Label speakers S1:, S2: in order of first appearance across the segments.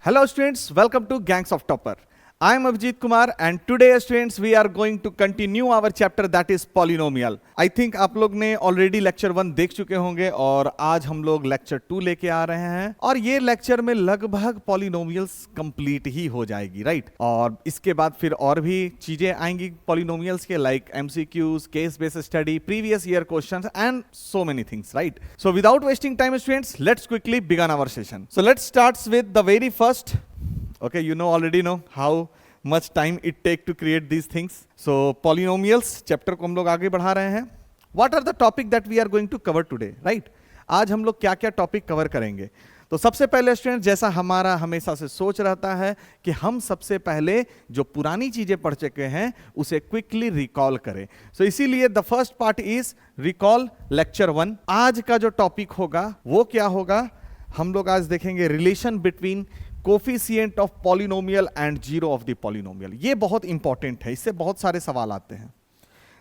S1: Hello students, welcome to Gangs of Topper. I am Abhijit Kumar and today students we are going to continue our chapter that is polynomial. I think आप लोग ने already lecture 1 देख चुके होंगे और आज हम लोग lecture 2 लेके आ रहे हैं और ये lecture में लगभग polynomials complete ही हो जाएगी, right? और इसके बाद फिर और भी चीजें आएंगी polynomials के like MCQs, case based study, previous year questions and so many things, right? So without wasting time students, let's quickly begin our session. So let's start with the very first. Okay, you already know how much time it take to create these things. So polynomials chapter को हम लोग आगे बढ़ा रहे हैं. What are the topic that we are going to cover today, right? आज हम लोग क्या क्या टॉपिक कवर करेंगे. तो सबसे पहले स्टूडेंट, जैसा हमारा हमेशा से सोच रहता है कि हम सबसे पहले जो पुरानी चीजें पढ़ चुके हैं उसे क्विकली रिकॉल करें. सो इसीलिए the first part is recall lecture 1. आज का जो टॉपिक होगा वो क्या होगा, हम लोग आज देखेंगे relation between coefficient of polynomial and zero of the polynomial. ये बहुत इंपॉर्टेंट है, इससे बहुत सारे सवाल आते हैं.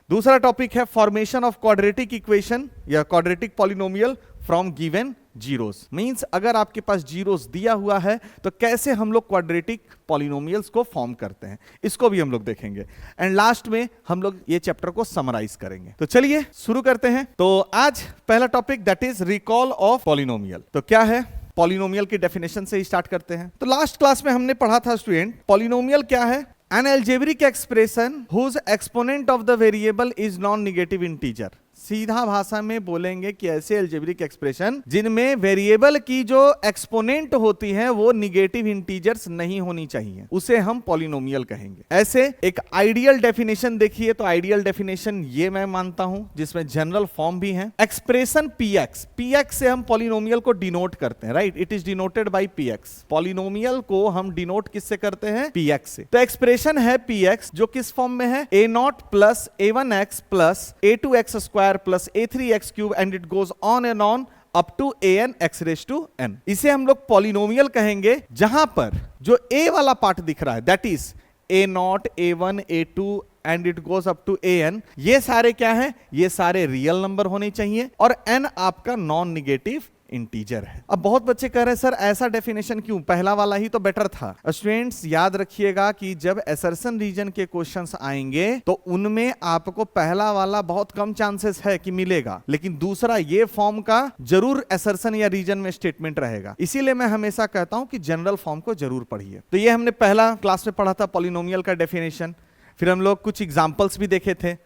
S1: दूसरा टॉपिक है फॉर्मेशन ऑफ क्वाड्रेटिक इक्वेशन या quadratic polynomial from given zeros. Means अगर आपके पास जीरोस दिया हुआ है तो कैसे हम लोग क्वाड्रेटिक पॉलिनोमियल्स को फॉर्म करते हैं, इसको भी हम लोग देखेंगे. एंड लास्ट में हम लोग ये चैप्टर को समराइज करेंगे. तो चलिए शुरू करते हैं. तो आज पहला topic that is recall of polynomial. तो क्या है, पॉलिनोमियल की डेफिनेशन से ही स्टार्ट करते हैं. तो लास्ट क्लास में हमने पढ़ा था स्टूडेंट, पॉलिनोमियल क्या है, an algebraic expression whose exponent of the variable is non negative integer. सीधा भाषा में बोलेंगे कि ऐसे एल्जेब्रिक एक्सप्रेशन जिनमें वेरिएबल की जो एक्सपोनेंट होती है वो निगेटिव इंटीजर्स नहीं होनी चाहिए, उसे हम पॉलिनोमियल कहेंगे. ऐसे एक आइडियल डेफिनेशन देखिए, तो आइडियल डेफिनेशन ये मैं मानता हूं जिसमें जनरल फॉर्म भी है. एक्सप्रेशन px, px से हम पॉलिनोमियल को डिनोट करते हैं, right? It is denoted by px. Polynomial को हम डिनोट किससे करते हैं? px से. तो एक्सप्रेशन है px जो किस फॉर्म में है? a0 plus a1x plus a2x square plus a3x cube and it goes on and on up to an x raise to n. इसे हम लोग पॉलिनोमियल कहेंगे जहां पर जो a वाला पार्ट दिख रहा है that is a0, a1, a2 and it goes up to an. ये सारे क्या है? ये सारे रियल नंबर होने चाहिए और n आपका नॉन निगेटिव इंटीजर है. अब बहुत बच्चे कह रहे हैं सर ऐसा डेफिनेशन क्यों, पहला वाला ही तो बेटर था. स्टूडेंट्स याद रखिएगा कि जब असर्शन रीजन के क्वेश्चंस आएंगे तो उनमें आपको पहला वाला बहुत कम चांसेस है कि मिलेगा, लेकिन दूसरा ये फॉर्म का जरूर असर्शन या रीजन में स्टेटमेंट रहेगा. इसीलिए मैं हमेशा कहता हूं कि जनरल फॉर्म को जरूर पढ़िए. तो ये हमने पहला क्लास में पढ़ा था पॉलिनोमियल का डेफिनेशन. फिर हम लोग कुछ एग्जाम्पल्स भी देखे थे,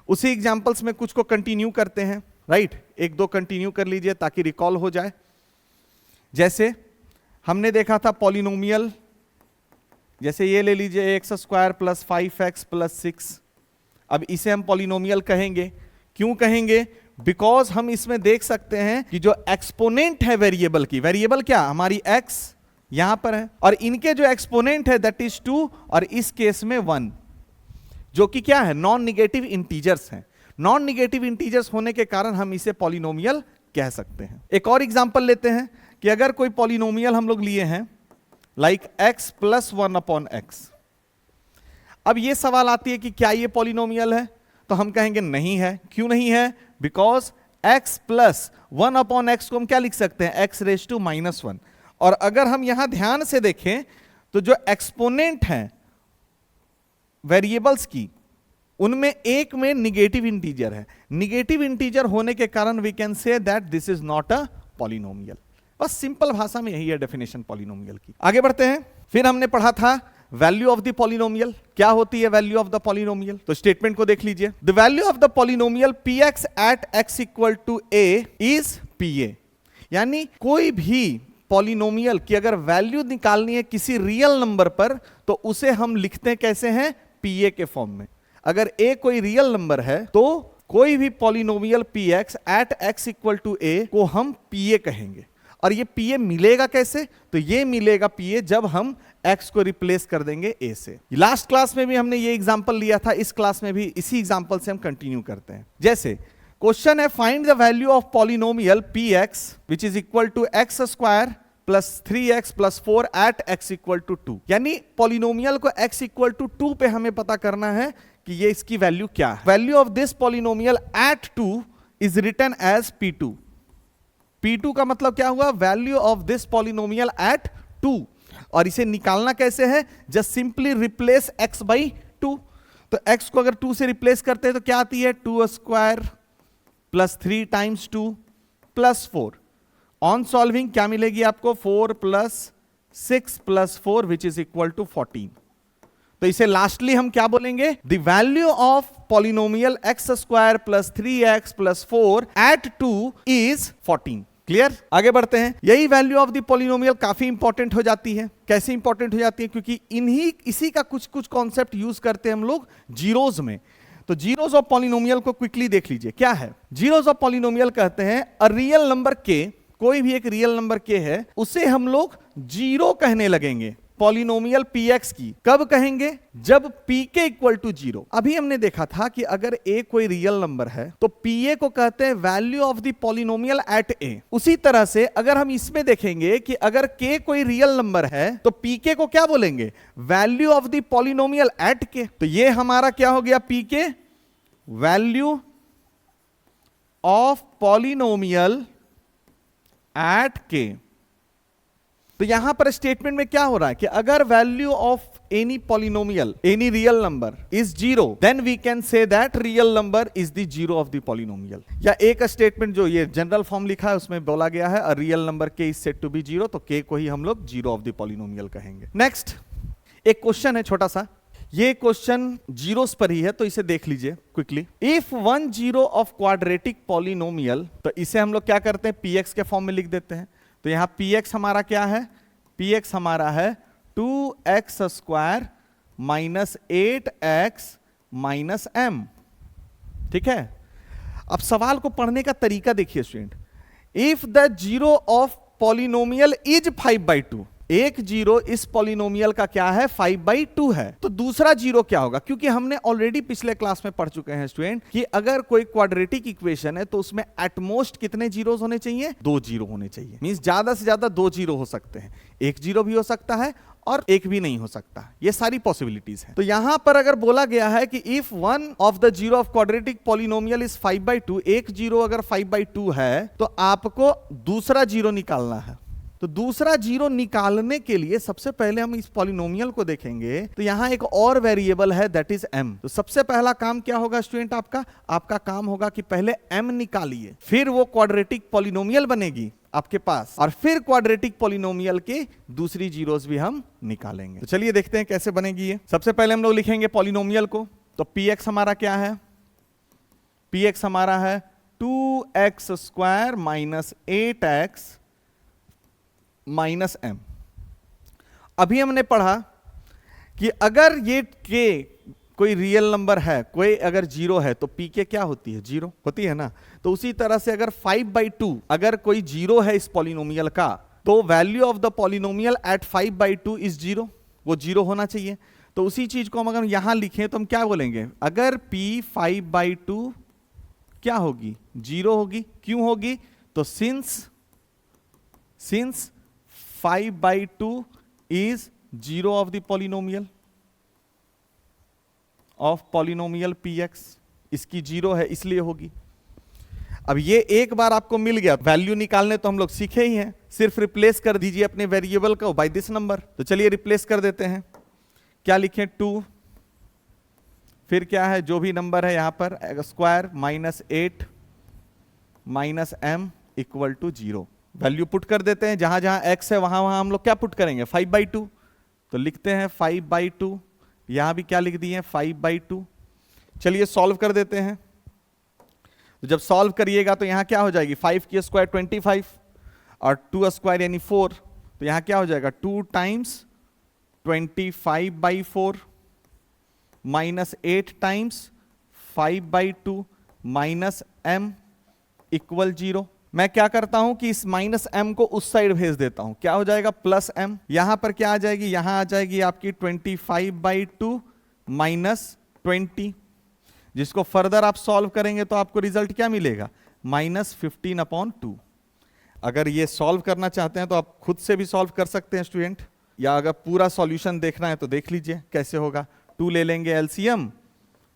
S1: उसी एग्जाम्पल्स में कुछ को कंटिन्यू करते हैं, राइट? एक दो कंटिन्यू कर लीजिए ताकि रिकॉल हो जाए. जैसे हमने देखा था पॉलिनोमियल, जैसे ये ले लीजिए x square plus 5x plus 6. अब इसे हम पॉलिनोमियल कहेंगे. क्यों कहेंगे? बिकॉज हम इसमें देख सकते हैं कि जो एक्सपोनेंट है वेरिएबल की, वेरिएबल क्या हमारी x यहां पर है और इनके जो एक्सपोनेंट है दैट इज 2 और इस केस में 1, जो कि क्या है? नॉन निगेटिव इंटीजर्स हैं. नॉन निगेटिव इंटीजर्स होने के कारण हम इसे पॉलिनोमियल कह सकते हैं. एक और एग्जांपल लेते हैं कि अगर कोई पॉलिनोमियल हम लोग लिए हैं like x plus 1 upon x. अब ये सवाल आती है कि क्या ये पॉलिनोमियल है, तो हम कहेंगे नहीं है. क्यों नहीं है? Because x plus 1 upon x को हम क्या लिख सकते हैं? x raise to minus 1. और अगर हम यहां ध्यान से देखें तो जो एक्सपोनेंट है वेरिएबल्स की उनमें एक में निगेटिव इंटीजर है. निगेटिव इंटीजर होने के कारण we can say that this is not a polynomial. बस सिंपल भाषा में यही है डेफिनेशन पॉलिनोमियल की. आगे बढ़ते हैं. फिर हमने पढ़ा था वैल्यू ऑफ द पॉलिनोमियल. क्या होती है वैल्यू ऑफ द पॉलिनोमियल? तो स्टेटमेंट को देख लीजिए. The value of the polynomial px at x equal to a is pa. यानी कोई भी पॉलिनोमियल की अगर वैल्यू निकालनी है किसी रियल नंबर पर तो उसे हम लिखते कैसे हैं? pa के फॉर्म में. अगर a कोई रियल नंबर है तो कोई भी polynomial px at x equal to a को हम pa कहेंगे. और ये pa मिलेगा कैसे? तो ये मिलेगा pa जब हम x को रिप्लेस कर देंगे a से. लास्ट क्लास में भी हमने ये एग्जांपल लिया था, इस क्लास में भी इसी एग्जांपल से हम कंटिन्यू करते हैं. जैसे क्वेश्चन है find the value of polynomial px which is equal to x square plus 3x plus 4 at x equal to 2. यानी पॉलिनोमियल को x इक्वल टू 2 पे हमें पता करना है कि ये इसकी वैल्यू क्या है. Value of this polynomial at 2 is written as p2. p2 का मतलब क्या हुआ? Value of this polynomial at 2. और इसे निकालना कैसे है, just simply replace x by 2। तो x को अगर 2 से रिप्लेस करते हैं तो क्या आती है, 2 square plus 3 times 2 plus 4। On solving क्या मिलेगी आपको, 4 plus 6 plus 4 which is equal to 14। तो इसे लास्टली हम क्या बोलेंगे, the value of polynomial x square plus 3x plus 4 at 2 is 14। Clear, आगे बढ़ते हैं। यही वैल्यू ऑफ द पॉलिनोमियल काफी इंपॉर्टेंट हो जाती है। कैसे इंपॉर्टेंट हो जाती है, क्योंकि इसी का कुछ कुछ कॉन्सेप्ट यूज करते हैं हम लोग जीरोज में। तो जीरोज ऑफ पॉलिनोमियल को क्विकली देख लीजिए क्या है। जीरोज ऑफ पॉलिनोमियल कहते हैं अ रियल नंबर के, कोई भी एक रियल नंबर के है, उसे हम लोग जीरो कहने लगेंगे पॉलिनोमियल px की। कब कहेंगे, जब pk इक्वल टू 0। अभी हमने देखा था कि अगर a कोई रियल नंबर है तो pa को कहते हैं value of the polynomial at a। उसी तरह से अगर हम इसमें देखेंगे कि अगर k कोई रियल नंबर है तो pk को क्या बोलेंगे, value of the polynomial at k। तो ये हमारा क्या हो गया, pk value of polynomial at k। तो यहां पर स्टेटमेंट में क्या हो रहा है कि अगर value of any polynomial, any real number is 0, then we can say that real number is the zero of the polynomial. या एक स्टेटमेंट जो ये जनरल फॉर्म लिखा है उसमें बोला गया है अ रियल नंबर के इज सेड टू बी 0, तो के को ही हम लोग जीरो ऑफ द पॉलिनोमियल कहेंगे। नेक्स्ट एक क्वेश्चन है छोटा सा, ये क्वेश्चन जीरोस पर ही है तो इसे देख लीजिए quickly. If 1 zero of quadratic polynomial, तो इसे हम लोग क्या करते हैं, px के फॉर्म में लिख देते हैं। तो यहां px हमारा क्या है, px हमारा है 2x square minus 8x minus m। ठीक है, अब सवाल को पढ़ने का तरीका देखिए student. If the zero of polynomial is 5/2, एक जीरो इस पॉलिनोमियल का क्या है, 5/2 है। तो दूसरा जीरो क्या होगा, क्योंकि हमने ऑलरेडी पिछले क्लास में पढ़ चुके हैं स्टूडेंट कि अगर कोई क्वाड्रेटिक इक्वेशन है तो उसमें एटमोस्ट कितने जीरोस होने चाहिए, 2 जीरो होने चाहिए। मींस ज्यादा से ज्यादा 2 जीरो हो सकते हैं, एक जीरो भी हो सकता है और एक भी नहीं हो सकता, ये सारी पॉसिबिलिटीज हैं। तो यहां पर अगर बोला गया है कि if one of the zero of quadratic polynomial is 5/2, एक जीरो अगर 5/2 है तो आपको दूसरा जीरो निकालना है। तो दूसरा जीरो निकालने के लिए सबसे पहले हम इस पॉलिनोमियल को देखेंगे। तो यहां एक और वेरिएबल है दैट इज m। तो सबसे पहला काम क्या होगा स्टूडेंट, आपका काम होगा कि पहले m निकालिए, फिर वो क्वाड्रेटिक पॉलिनोमियल बनेगी आपके पास, और फिर क्वाड्रेटिक पॉलिनोमियल के दूसरी जीरोस भी हम निकालेंगे। तो चलिए देखते हैं कैसे बनेगी ये। सबसे पहले हम लोग लिखेंगे पॉलिनोमियल को। तो px हमारा क्या है, px हमारा है 2x square minus 8x minus m। अभी हमने पढ़ा कि अगर ये k कोई रियल नंबर है, कोई अगर जीरो है तो pk क्या होती है, जीरो होती है ना। तो उसी तरह से अगर 5/2 अगर कोई जीरो है इस पॉलिनोमियल का, तो value of the polynomial at 5/2 is zero, वो जीरो होना चाहिए। तो उसी चीज को हम अगर यहां लिखें तो हम क्या बोलेंगे, अगर p 5/2 क्या होगी, जीरो होगी। क्यों होगी, तो since 5/2 is zero of the polynomial of polynomial px, इसकी जीरो है इसलिए होगी। अब ये एक बार आपको मिल गया, वैल्यू निकालने तो हम लोग सीखे ही हैं, सिर्फ रिप्लेस कर दीजिए अपने वेरिएबल को बाय दिस नंबर। तो चलिए रिप्लेस कर देते हैं। क्या लिखें, 2, फिर क्या है जो भी नंबर है यहां पर square minus 8 minus m equal to 0। Value put कर देते हैं, जहां जहां x है वहां वहां हम लोग क्या पुट करेंगे, 5/2। तो लिखते हैं 5/2, यहां भी क्या लिख दिए 5/2। चलिए सॉल्व कर देते हैं। तो जब सॉल्व करिएगा तो यहां क्या हो जाएगी, 5 की स्क्वायर 25 और 2 स्क्वायर यानी 4। तो यहां क्या हो जाएगा, 2 times 25/4 minus 8 times 5/2 minus m equal 0। मैं क्या करता हूं कि इस माइनस m को उस साइड भेज देता हूं, क्या हो जाएगा प्लस m। यहां पर क्या आ जाएगी, यहां आ जाएगी आपकी 25/2 माइनस 20, जिसको फर्दर आप सॉल्व करेंगे तो आपको रिजल्ट क्या मिलेगा, -15/2। अगर ये सॉल्व करना चाहते हैं तो आप खुद से भी सॉल्व कर सकते हैं स्टूडेंट, या अगर पूरा सॉल्यूशन देखना है तो देख लीजिए कैसे होगा। 2 ले लेंगे एलसीएम,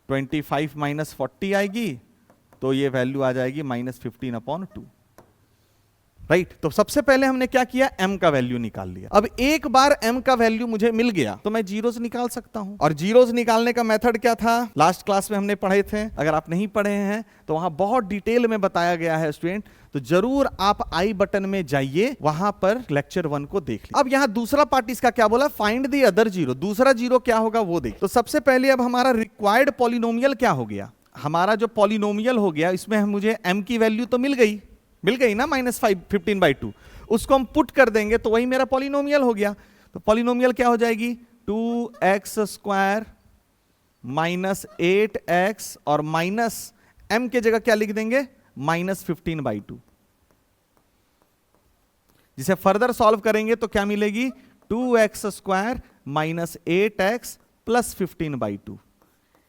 S1: 25 माइनस 40 आएगी, तो ये वैल्यू आ जाएगी -15/2। राइट। तो सबसे पहले हमने क्या किया, m का वैल्यू निकाल लिया। अब एक बार m का वैल्यू मुझे मिल गया तो मैं जीरोस निकाल सकता हूं। और जीरोस निकालने का मेथड क्या था, लास्ट क्लास में हमने पढ़े थे। अगर आप नहीं पढ़े हैं तो वहां बहुत डिटेल में बताया गया है स्टूडेंट, तो जरूर आप आई बटन में जाइए, वहां पर लेक्चर 1 को देख लीजिए। अब यहां दूसरा पार्ट इसका क्या बोला, फाइंड द अदर जीरो। दूसरा जीरो क्या होगा वो देख। तो सबसे पहले अब हमारा रिक्वायर्ड पॉलिनोमियल क्या हो गया, हमारा जो पॉलिनोमियल हो गया इसमें मुझे m की वैल्यू तो मिल गई ना, -15/2। उसको हम पुट कर देंगे तो वही मेरा पॉलिनोमियल हो गया। तो पॉलिनोमियल क्या हो जाएगी, 2x² -8x और माइनस m के जगह क्या लिख देंगे, -15/2। जिसे फर्दर सॉल्व करेंगे तो क्या मिलेगी, 2x² -8x + 15/2।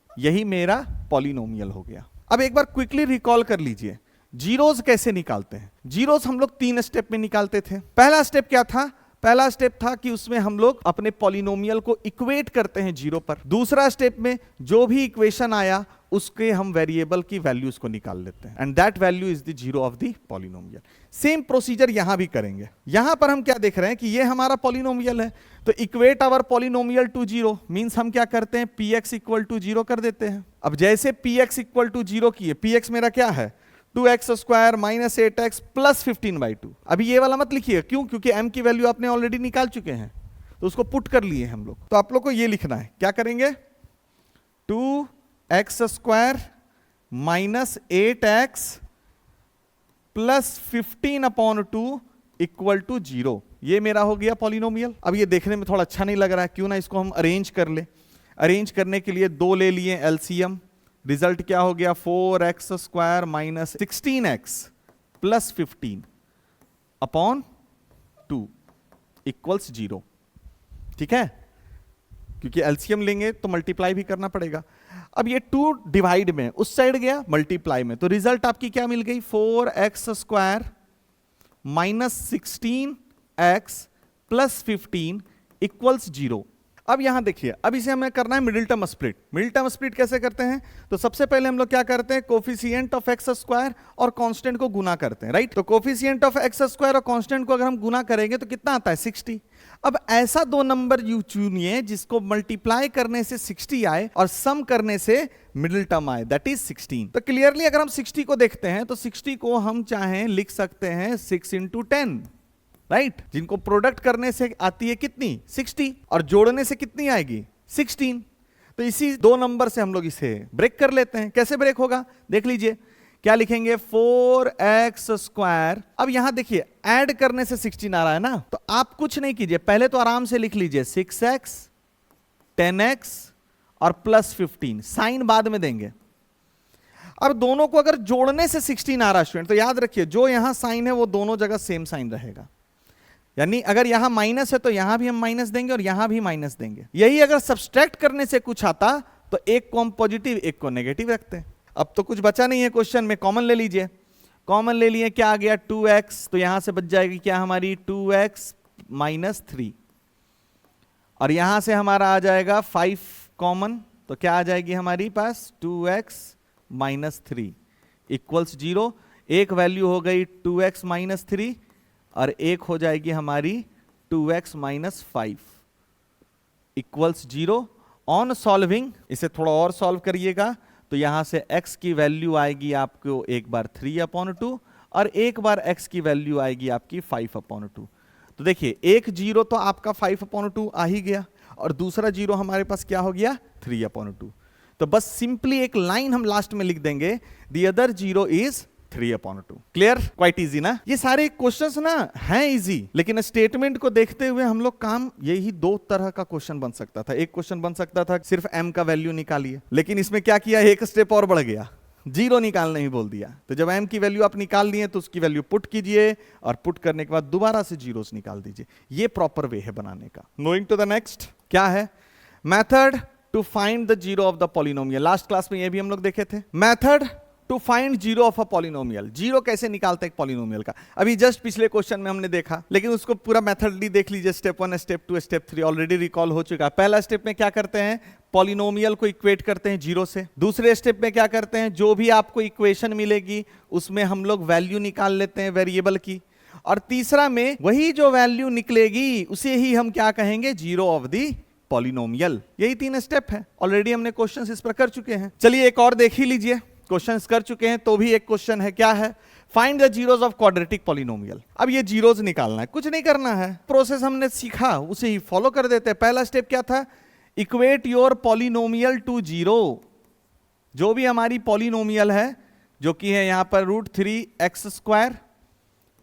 S1: यही मेरा पॉलिनोमियल हो गया। अब एक बार क्विकली रिकॉल कर लीजिए जीरोस कैसे निकालते हैं। जीरोस हम लोग 3 स्टेप में निकालते थे। पहला स्टेप क्या था, पहला स्टेप था कि उसमें हम लोग अपने पॉलिनोमियल को इक्वेट करते हैं जीरो पर। दूसरा स्टेप में जो भी इक्वेशन आया उसके हम वेरिएबल की वैल्यूज को निकाल लेते हैं, and that value is the zero of the polynomial. Same procedure यहां भी करेंगे। यहां पर हम क्या देख रहे हैं कि ये हमारा पॉलिनोमियल है, तो equate our polynomial to zero means हम क्या करते हैं, px = 0 कर देते हैं। अब जैसे px = 0 किए, px मेरा क्या है, 2x² -8x + 15/2। अभी ये वाला मत लिखिए, क्यों, क्योंकि m की वैल्यू आपने ऑलरेडी निकाल चुके हैं, तो उसको पुट कर लिए हम लोग। तो आप लोग को ये लिखना है, क्या करेंगे, 2x² -8x + 15/2 = 0। ये मेरा हो गया पॉलिनोमियल। अब ये देखने में थोड़ा अच्छा नहीं लग रहा है, क्यों ना इसको हम अरेंज कर ले। अरेंज करने के लिए 2 ले लिए एलसीएम, रिजल्ट क्या हो गया, 4x² -16x + 15/2 = 0। ठीक है, क्योंकि एलसीएम लेंगे तो मल्टीप्लाई भी करना पड़ेगा। अब ये 2 डिवाइड में उस साइड गया, मल्टीप्लाई में, तो रिजल्ट आपकी क्या मिल गई, 4x² -16x + 15 = 0। अब यहां देखिए, अब इसे हमें करना है middle term split. Middle term split कैसे करते हैं, तो सबसे पहले हम लोग क्या करते हैं, कोफिशिएंट ऑफ x² और कांस्टेंट को गुना करते हैं, राइट। तो कोफिशिएंट ऑफ x² और कांस्टेंट को अगर हम गुना करेंगे तो कितना आता है, 60। अब ऐसा 2 नंबर यू चुनिए जिसको मल्टीप्लाई करने से 60 आए और सम करने से मिडिल टर्म आए, दैट इज 16। तो क्लियरली अगर हम 60 को देखते हैं तो 60 को हम चाहें लिख सकते हैं 6 × 10, राइट। जिनको प्रोडक्ट करने से आती है कितनी, 60, और जोड़ने से कितनी आएगी, 16। तो इसी 2 नंबर से हम लोग इसे ब्रेक कर लेते हैं। कैसे ब्रेक होगा, देख लीजिए, क्या लिखेंगे, 4x²। अब यहां देखिए ऐड करने से 16 आ रहा है ना, तो आप कुछ नहीं कीजिए, पहले तो आराम से लिख लीजिए 6x 10x और प्लस 15, साइन बाद में देंगे। अब दोनों को अगर जोड़ने से 16 आ रहा है स्टूडेंट, तो याद रखिए जो यहां साइन है वो दोनों जगह सेम साइन रहेगा। यानी अगर यहां माइनस है तो यहां भी हम माइनस देंगे और यहां भी माइनस देंगे। यही अगर सब्सट्रैक्ट करने से कुछ आता तो एक को हम पॉजिटिव एक को नेगेटिव रखते हैं। अब तो कुछ बचा नहीं है क्वेश्चन में, कॉमन ले लीजिए। कॉमन ले लिए, क्या आ गया, 2x, तो यहां से बच जाएगी क्या हमारी 2x -3, और यहां से हमारा आ जाएगा 5 कॉमन, तो क्या आ जाएगी हमारी पास 2x -3 = 0। एक वैल्यू हो गई 2x -3 और एक हो जाएगी हमारी 2x -5 = 0। ऑन सॉल्विंग इसे थोड़ा और सॉल्व करिएगा तो यहां से x की वैल्यू आएगी आपको एक बार 3/2 और एक बार x की वैल्यू आएगी आपकी 5/2। तो देखिए एक 0 तो आपका 5/2 आ ही गया और दूसरा 0 हमारे पास क्या हो गया, 3/2। तो बस सिंपली एक लाइन हम लास्ट में लिख देंगे, the other 0 is 3/2। Clear, quite easy ना। ये सारे क्वेश्चंस ना हैं इजी, लेकिन स्टेटमेंट को देखते हुए हम लोग काम, यही 2 तरह का क्वेश्चन बन सकता था। एक क्वेश्चन बन सकता था सिर्फ m का वैल्यू निकालिए, लेकिन इसमें क्या किया, एक स्टेप और बढ़ गया, 0 निकालने ही बोल दिया। तो जब m की वैल्यू आप निकाल लिए तो उसकी वैल्यू पुट कीजिए और पुट करने के बाद दोबारा से जीरोस निकाल दीजिए। ये प्रॉपर वे है बनाने का। मूविंग टू द नेक्स्ट, क्या है, method to find the zero of the polynomial. Last class में ये भी हम लोग देखे थे, method to find zero of a polynomial. Zero कैसे निकालते हैं पॉलिनोमियल का, अभी जस्ट पिछले क्वेश्चन में हमने देखा, लेकिन उसको पूरा मेथड देख लीजिए, step 1 step 2 step 3 already recall हो चुका है। पहला स्टेप में क्या करते हैं, पॉलिनोमियल को इक्वेट करते हैं 0 से। दूसरे स्टेप में क्या करते हैं, जो भी आपको इक्वेशन मिलेगी उसमें हम लोग वैल्यू निकाल लेते हैं वेरिएबल की, और तीसरा में वही जो वैल्यू निकलेगी उसे ही हम क्या कहेंगे, जीरो ऑफ द पॉलिनोमियल। यही 3 स्टेप है। ऑलरेडी हमने क्वेश्चंस इस पर कर चुके हैं। चलिए एक और देख ही लीजिए, क्वेश्चंस कर चुके हैं तो भी एक क्वेश्चन है, क्या है, find the zeros of quadratic polynomial. अब ये जीरोस निकालना है, कुछ नहीं करना है, प्रोसेस हमने सीखा उसे ही फॉलो कर देते हैं। पहला स्टेप क्या था, equate your polynomial to zero. जो भी हमारी पॉलिनोमियल है, जो कि है यहां पर √3x²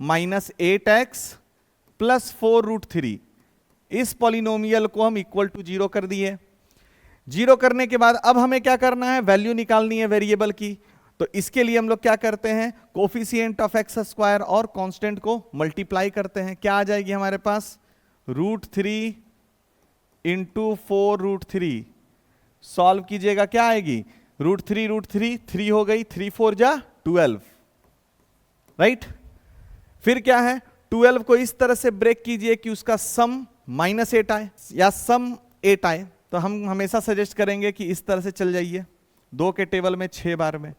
S1: माइनस 8x प्लस 4√3, इस पॉलिनोमियल को हम इक्वल टू जीरो कर दिए। जीरो करने के बाद अब हमें क्या करना है, वैल्यू निकालनी है वेरिएबल की। तो इसके लिए हम लोग क्या करते हैं, कोफिशिएंट ऑफ x² और कांस्टेंट को मल्टीप्लाई करते हैं। क्या आ जाएगी हमारे पास, √3 इंटू 4√3। सॉल्व कीजिएगा, क्या आएगी, √3 3 हो गई, 3 4 जा 12, राइट। फिर क्या है, 12 को इस तरह से ब्रेक कीजिए कि उसका सम -8 आए या सम 8 आए। तो हम हमेशा सजेस्ट करेंगे कि इस तरह से चल जाइए, 2 के टेबल में 6 बार में।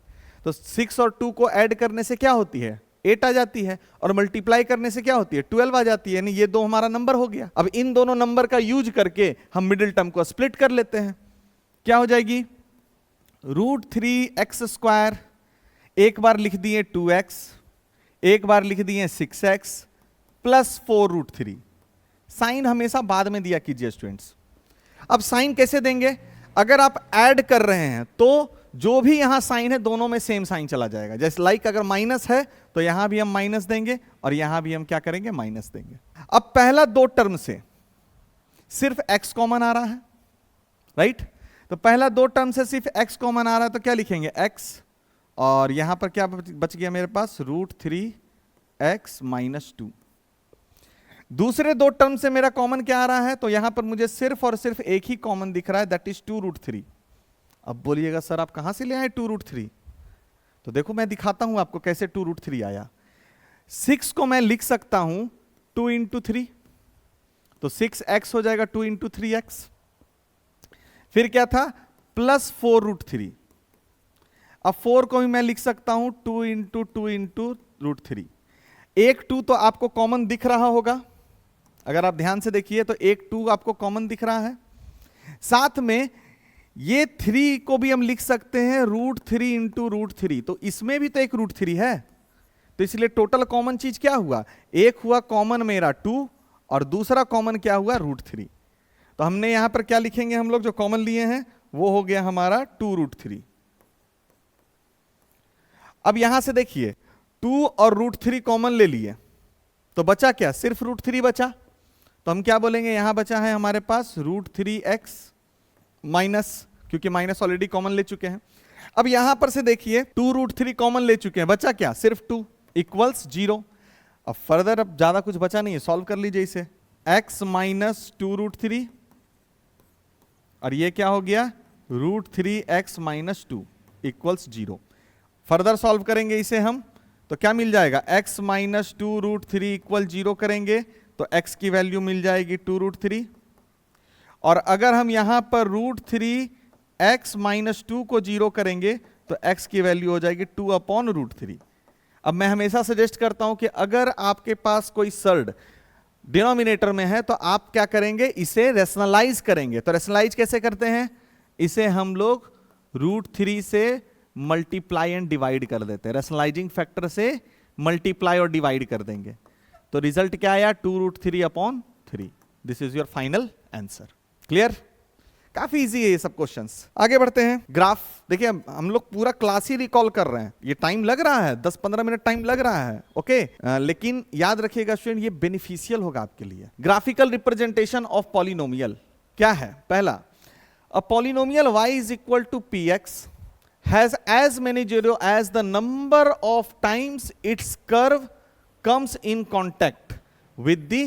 S1: तो 6 और 2 को ऐड करने से क्या होती है, 8 आ जाती है, और मल्टीप्लाई करने से क्या होती है, 12 आ जाती है, यानी ये 2 हमारा नंबर हो गया। अब इन दोनों नंबर का यूज करके हम मिडिल टर्म को स्प्लिट कर लेते हैं। क्या हो जाएगी, √3x², एक बार लिख दिए 2x, एक बार लिख दिए 6x प्लस 4√3। साइन हमेशा बाद में दिया कीजिए स्टूडेंट्स। अब साइन कैसे देंगे, अगर आप ऐड कर रहे हैं तो जो भी यहां साइन है दोनों में सेम साइन चला जाएगा। जैसे लाइक अगर माइनस है तो यहां भी हम माइनस देंगे और यहां भी हम क्या करेंगे, माइनस देंगे। अब पहला 2 टर्म से सिर्फ x कॉमन आ रहा है, राइट। तो पहला 2 टर्म से सिर्फ x कॉमन आ रहा है, तो क्या लिखेंगे, x, और यहां पर क्या बच गया मेरे पास, √3x - 2। दूसरे 2 टर्म से मेरा कॉमन क्या आ रहा है, तो यहां पर मुझे सिर्फ और सिर्फ एक ही कॉमन दिख रहा है, दैट इज 2√3। अब बोलिएगा सर आप कहां से ले आए 2√3, तो देखो मैं दिखाता हूं आपको कैसे 2√3 आया। 6 को मैं लिख सकता हूं 2 × 3, तो 6x हो जाएगा 2 × 3x। फिर क्या था, प्लस 4√3। अब 4 को भी मैं लिख सकता हूं 2 × 2 × √3। एक 2 तो आपको कॉमन दिख रहा होगा, अगर आप ध्यान से देखिए तो एक 2 आपको कॉमन दिख रहा है। साथ में ये 3 को भी हम लिख सकते हैं √3 × √3, तो इसमें भी तो एक √3 है। तो इसलिए टोटल कॉमन चीज क्या हुआ, एक हुआ कॉमन मेरा 2 और दूसरा कॉमन क्या हुआ, √3। तो हमने यहां पर क्या लिखेंगे, हम लोग जो कॉमन लिए हैं वो हो गया हमारा 2√3। अब यहां से देखिए 2 और √3 कॉमन ले लिए, तो बचा क्या, सिर्फ √3 बचा। तो हम क्या बोलेंगे, यहां बचा है हमारे पास √3x माइनस, क्योंकि माइनस ऑलरेडी कॉमन ले चुके हैं। अब यहां पर से देखिए 2√3 कॉमन ले चुके हैं, बचा क्या, सिर्फ 2 इक्वल्स 0। अब फर्दर अब ज्यादा कुछ बचा नहीं है, सॉल्व कर लीजिए इसे, x - 2√3 और ये क्या हो गया, √3x - 2 इक्वल्स 0। फर्दर सॉल्व करेंगे इसे हम, तो क्या मिल जाएगा, x - 2√3 इक्वल 0 करेंगे तो x की वैल्यू मिल जाएगी 2√3। और अगर हम यहां पर √3x - 2 को 0 करेंगे तो x की वैल्यू हो जाएगी 2/√3। अब मैं हमेशा सजेस्ट करता हूं कि अगर आपके पास कोई सर्ड डिनोमिनेटर में है तो आप क्या करेंगे, इसे रेशनलाइज करेंगे। तो रेशनलाइज कैसे करते हैं, इसे हम लोग √3 से मल्टीप्लाई एंड डिवाइड कर देते हैं, रेशनलाइजिंग फैक्टर से मल्टीप्लाई और डिवाइड कर देंगे। तो रिजल्ट क्या आया, 2√3/3। This is your final answer. Clear, काफी इजी है ये सब क्वेश्चंस। आगे बढ़ते हैं, ग्राफ देखिए हम लोग पूरा क्लास ही रिकॉल कर रहे हैं, ये टाइम लग रहा है, 10-15 मिनट टाइम लग रहा है, ओके। लेकिन याद रखिएगा स्टूडेंट, ये बेनिफिशियल होगा आपके लिए। ग्राफिकल रिप्रेजेंटेशन ऑफ पॉलिनोमियल क्या है, पहला, a polynomial y is equal to px has as many zero as the number of times its curve comes in contact with the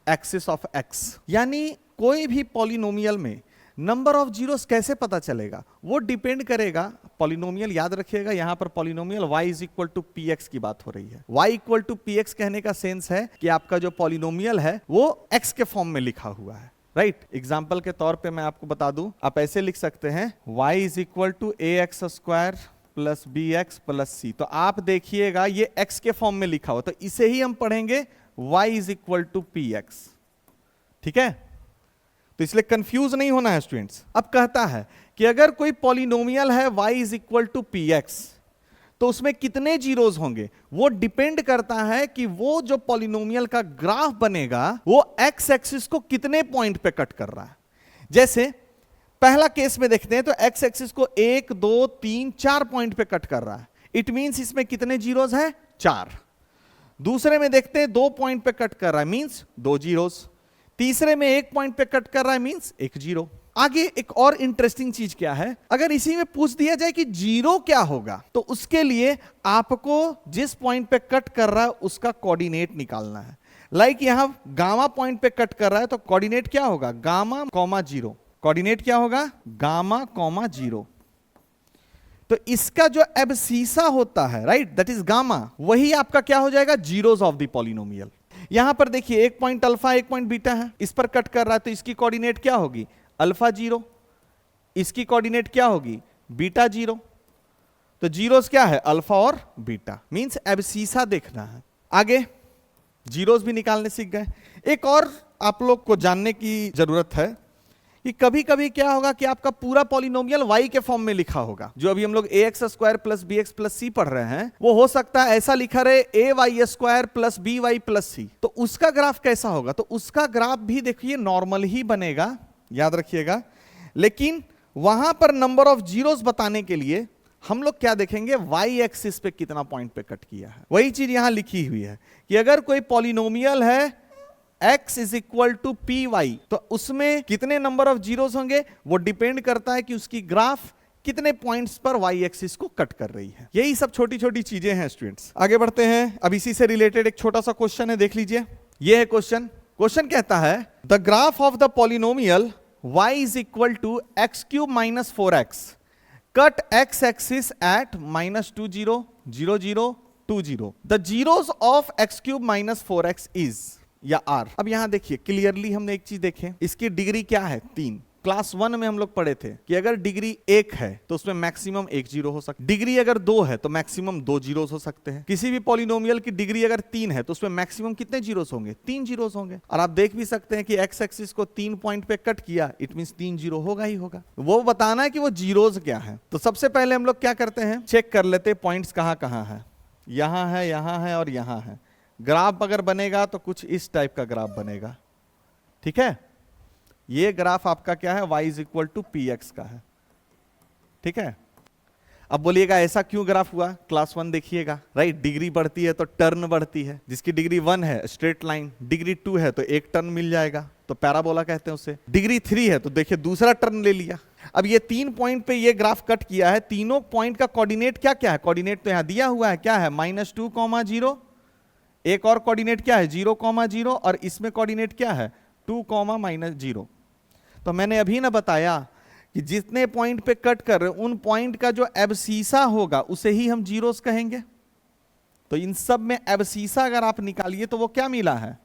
S1: axis of x। यानी कोई भी polynomial में number of zeros कैसे पता चलेगा, वो डिपेंड करेगा, polynomial याद रखिएगा, यहां पर polynomial y is equal to px की बात हो रही है। y इक्वल टू px कहने का सेंस है कि आपका जो पॉलिनोमियल है वो x के फॉर्म में लिखा हुआ है, राइट। एग्जाम्पल के तौर पे मैं आपको बता दूं, आप ऐसे लिख सकते हैं y is equal to ax² plus bx plus c। तो आप देखिएगा ये x के फॉर्म में लिखा हुआ, तो इसे ही हम पढ़ेंगे y is equal to p x. ठीक है, तो इसलिए कंफ्यूज नहीं होना है स्टूडेंट्स। अब कहता है कि अगर कोई पॉलिनोमियल है y is equal to p x, तो उसमें कितने जीरोज होंगे, वो डिपेंड करता है कि वो जो पॉलिनोमियल का ग्राफ बनेगा वो x एक्सिस को कितने पॉइंट पे कट कर रहा है। जैसे पहला केस में देखते हैं तो x एक्सिस को 1 2 3 4 पॉइंट पे कट कर रहा है, इट मींस इसमें कितने जीरोज हैं, 4। दूसरे में देखते हैं 2 पॉइंट पे कट कर रहा है, मींस 2 जीरोज। तीसरे में 1 पॉइंट पे कट कर रहा है, मींस 1 जीरो। आगे एक और इंटरेस्टिंग चीज क्या है, अगर इसी में पूछ दिया जाए कि जीरो क्या होगा, तो उसके लिए आपको जिस पॉइंट पे कट कर रहा है उसका कोऑर्डिनेट निकालना है। लाइक यहां गामा पॉइंट पे कट कर रहा है तो कोऑर्डिनेट क्या होगा, गामा कॉमा जीरो। कोऑर्डिनेट क्या होगा, गामा कॉमा जीरो। तो इसका जो एब्सीसा होता है, राइट, दैट इज गामा, वही आपका क्या हो जाएगा, जीरोस ऑफ द पॉलिनोमियल। यहां पर देखिए एक पॉइंट अल्फा एक पॉइंट बीटा है, इस पर कट कर रहा है तो इसकी कोऑर्डिनेट क्या होगी, अल्फा जीरो। इसकी कोऑर्डिनेट क्या होगी, बीटा जीरो। तो जीरोस क्या है, अल्फा और बीटा, मींस एब्सीसा देखना है। आगे जीरोस भी निकालने सीख गए। एक और आप लोग को जानने की जरूरत है कि कभी कभी क्या होगा कि आपका पूरा पॉलिनोमियल y के फॉर्म में लिखा होगा। जो अभी हम लोग ax square plus bx plus c पढ़ रहे हैं, वो हो सकता है ऐसा लिखा रहे ay square plus by plus c। तो उसका ग्राफ कैसा होगा, तो उसका ग्राफ भी देखिए नॉर्मल ही बनेगा, याद रखिएगा। लेकिन वहां पर नंबर ऑफ जीरोस बताने के लिए हम लोग क्या देखेंगे, y एक्सिस पे कितना पॉइंट पे कट किया है। वही चीज यहां लिखी हुई है कि अगर कोई पॉलिनोमियल है x is equal to p y, तो उसमें कितने नंबर ऑफ जीरोस होंगे, वो डिपेंड करता है कि उसकी ग्राफ कितने पॉइंट्स पर y एक्सिस को कट कर रही है। यही सब छोटी छोटी चीजें हैं स्टूडेंट्स। आगे बढ़ते हैं। अब इसी से रिलेटेड एक छोटा सा क्वेश्चन है, देख लीजिए। ये है क्वेश्चन। क्वेश्चन कहता है the graph of the polynomial y is equal to x cube minus 4x cut x axis at -2 0 0 0 2 0। The zeros of x cube minus 4x is या r। अब यहां देखिए क्लियरली हमने एक चीज देखें, इसकी डिग्री क्या है, 3। क्लास 1 में हम लोग पढ़े थे कि अगर डिग्री 1 है तो उसमें मैक्सिमम 1 जीरो हो सकता है, डिग्री अगर 2 है तो मैक्सिमम 2 जीरोस हो सकते हैं। किसी भी पॉलिनोमियल की डिग्री अगर 3 है तो उसमें मैक्सिमम कितने जीरोस होंगे, 3 जीरोस होंगे। और आप देख भी सकते हैं कि एक्स एक्सिस को 3 पॉइंट पे कट किया, इट मींस 3 जीरो होगा ही होगा। वो बताना है कि वो जीरोस क्या है। तो सबसे पहले हम लोग क्या करते हैं, चेक कर लेते हैं पॉइंट्स कहां कहां है। यहां है और यहां है। ग्राफ अगर बनेगा तो कुछ इस टाइप का ग्राफ बनेगा, ठीक है। ये ग्राफ आपका क्या है, y is equal to p x का है, ठीक है। अब बोलिएगा ऐसा क्यों ग्राफ हुआ, क्लास 1 देखिएगा, राइट। डिग्री बढ़ती है तो टर्न बढ़ती है। जिसकी डिग्री 1 है स्ट्रेट लाइन, डिग्री 2 है तो एक टर्न मिल जाएगा, तो पैराबोला कहते हैं उसे। डिग्री 3 है तो देखिए दूसरा टर्न ले लिया। अब ये 3 पॉइंट पे ये ग्राफ कट किया है, तीनों पॉइंट का कोऑर्डिनेट क्या क्या है, कोऑर्डिनेट तो यहां दिया हुआ है, क्या है, -2, 0। एक और कोऑर्डिनेट क्या है, 0, 0, और इसमें कोऑर्डिनेट क्या है, 2, -0। तो मैंने अभी ना बताया कि जितने पॉइंट पे कट कर रहे उन पॉइंट का जो एब्सीसा होगा उसे ही हम जीरोस कहेंगे। तो इन सब में एब्सीसा अगर आप निकालिए तो वो क्या मिला है,